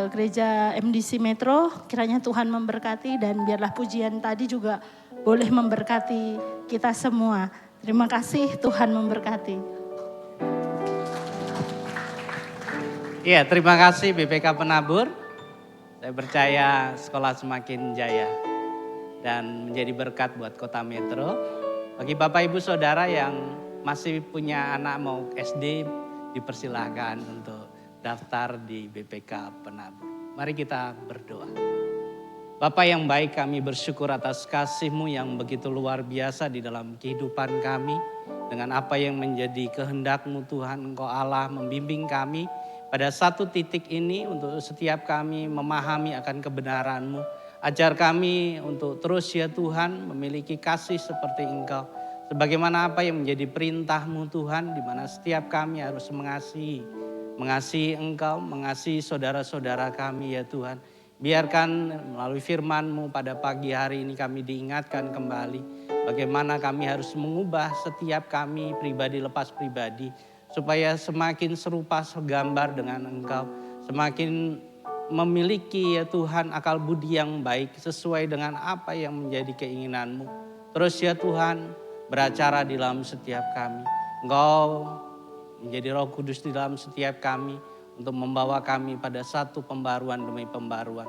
Gereja MDC Metro. Kiranya Tuhan memberkati dan biarlah pujian tadi juga boleh memberkati kita semua. Terima kasih, Tuhan memberkati. Iya, terima kasih BPK Penabur. Saya percaya sekolah semakin jaya dan menjadi berkat buat Kota Metro. Bagi Bapak Ibu Saudara yang masih punya anak mau SD, dipersilahkan untuk daftar di BPK Penabur. Mari kita berdoa. Bapa yang baik, kami bersyukur atas kasih-Mu yang begitu luar biasa di dalam kehidupan kami. Dengan apa yang menjadi kehendak-Mu Tuhan, Engkau Allah membimbing kami pada satu titik ini untuk setiap kami memahami akan kebenaran-Mu. Ajar kami untuk terus ya Tuhan memiliki kasih seperti Engkau. Sebagaimana apa yang menjadi perintah-Mu Tuhan, di mana setiap kami harus mengasihi. Mengasihi Engkau, mengasihi saudara-saudara kami ya Tuhan. Biarkan melalui firman-Mu pada pagi hari ini kami diingatkan kembali. Bagaimana kami harus mengubah setiap kami pribadi lepas pribadi. Supaya semakin serupa segambar dengan Engkau. Semakin memiliki ya Tuhan akal budi yang baik sesuai dengan apa yang menjadi keinginan-Mu. Terus ya Tuhan beracara di dalam setiap kami. Engkau menjadi Roh Kudus di dalam setiap kami untuk membawa kami pada satu pembaruan demi pembaruan.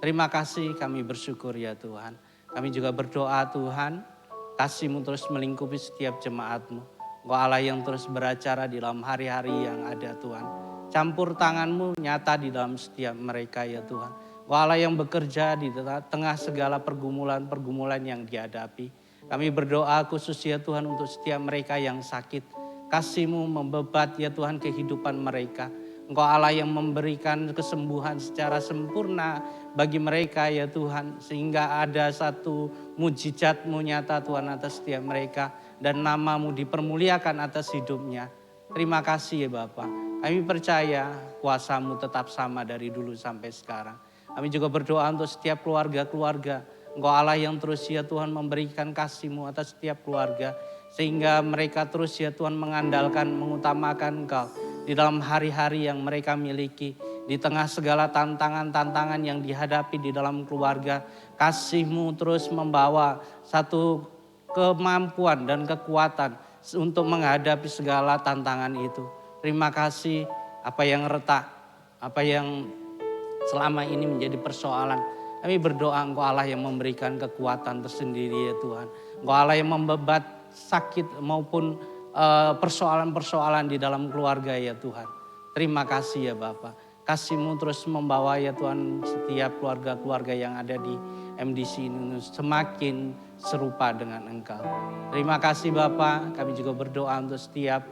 Terima kasih, kami bersyukur ya Tuhan. Kami juga berdoa Tuhan, kasih-Mu terus melingkupi setiap jemaat-Mu. Engkau Allah yang terus beracara di dalam hari-hari yang ada Tuhan. Campur tangan-Mu nyata di dalam setiap mereka ya Tuhan. Engkau Allah yang bekerja di tengah segala pergumulan-pergumulan yang dihadapi. Kami berdoa khusus ya Tuhan untuk setiap mereka yang sakit. Kasih-Mu membebat ya Tuhan kehidupan mereka. Engkau Allah yang memberikan kesembuhan secara sempurna bagi mereka ya Tuhan. Sehingga ada satu mujizat-Mu nyata Tuhan atas setiap mereka. Dan nama-Mu dipermuliakan atas hidupnya. Terima kasih ya Bapa. Kami percaya kuasa-Mu tetap sama dari dulu sampai sekarang. Kami juga berdoa untuk setiap keluarga-keluarga. Engkau Allah yang terus ya Tuhan memberikan kasih-Mu atas setiap keluarga. Sehingga mereka terus ya Tuhan mengandalkan, mengutamakan Engkau. Di dalam hari-hari yang mereka miliki. Di tengah segala tantangan-tantangan yang dihadapi di dalam keluarga. Kasih-Mu terus membawa satu kemampuan dan kekuatan untuk menghadapi segala tantangan itu. Terima kasih apa yang retak, apa yang selama ini menjadi persoalan. Kami berdoa Engkau Allah yang memberikan kekuatan tersendiri ya Tuhan. Engkau Allah yang membebat sakit maupun persoalan-persoalan di dalam keluarga ya Tuhan. Terima kasih ya Bapa. Kasih-Mu terus membawa ya Tuhan setiap keluarga-keluarga yang ada di MDC ini semakin serupa dengan Engkau. Terima kasih Bapa. Kami juga berdoa untuk setiap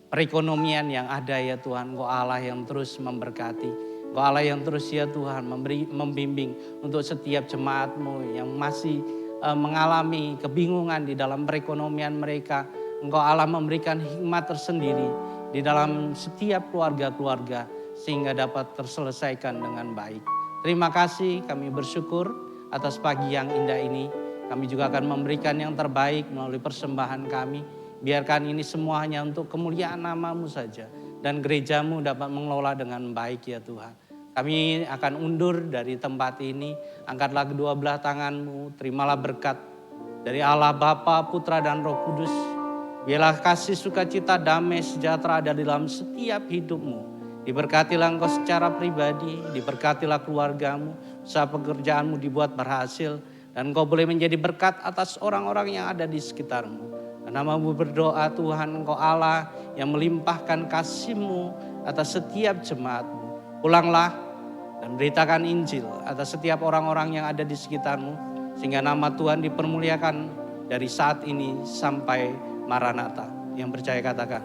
perekonomian yang ada ya Tuhan. Engkau Allah yang terus memberkati. Engkau Allah yang terus ya Tuhan membimbing untuk setiap jemaat-Mu yang masih mengalami kebingungan di dalam perekonomian mereka. Engkau Allah memberikan hikmat tersendiri di dalam setiap keluarga-keluarga sehingga dapat terselesaikan dengan baik. Terima kasih, kami bersyukur atas pagi yang indah ini. Kami juga akan memberikan yang terbaik melalui persembahan kami. Biarkan ini semuanya untuk kemuliaan nama-Mu saja. Dan gereja-Mu dapat mengelola dengan baik ya Tuhan. Kami akan undur dari tempat ini. Angkatlah kedua belah tangan-Mu. Terimalah berkat dari Allah Bapa, Putra dan Roh Kudus. Biarlah kasih, sukacita, damai, sejahtera ada di dalam setiap hidup-Mu. Diberkatilah engkau secara pribadi, diberkatilah keluarga-Mu, usaha pekerjaan-Mu dibuat berhasil. Dan engkau boleh menjadi berkat atas orang-orang yang ada di sekitar-Mu. Dan nama-Mu berdoa Tuhan, Engkau Allah yang melimpahkan kasih-Mu atas setiap jemaat-Mu. Pulanglah dan beritakan Injil atas setiap orang-orang yang ada di sekitar-Mu, sehingga nama Tuhan dipermuliakan dari saat ini sampai Maranatha. Yang percaya katakan.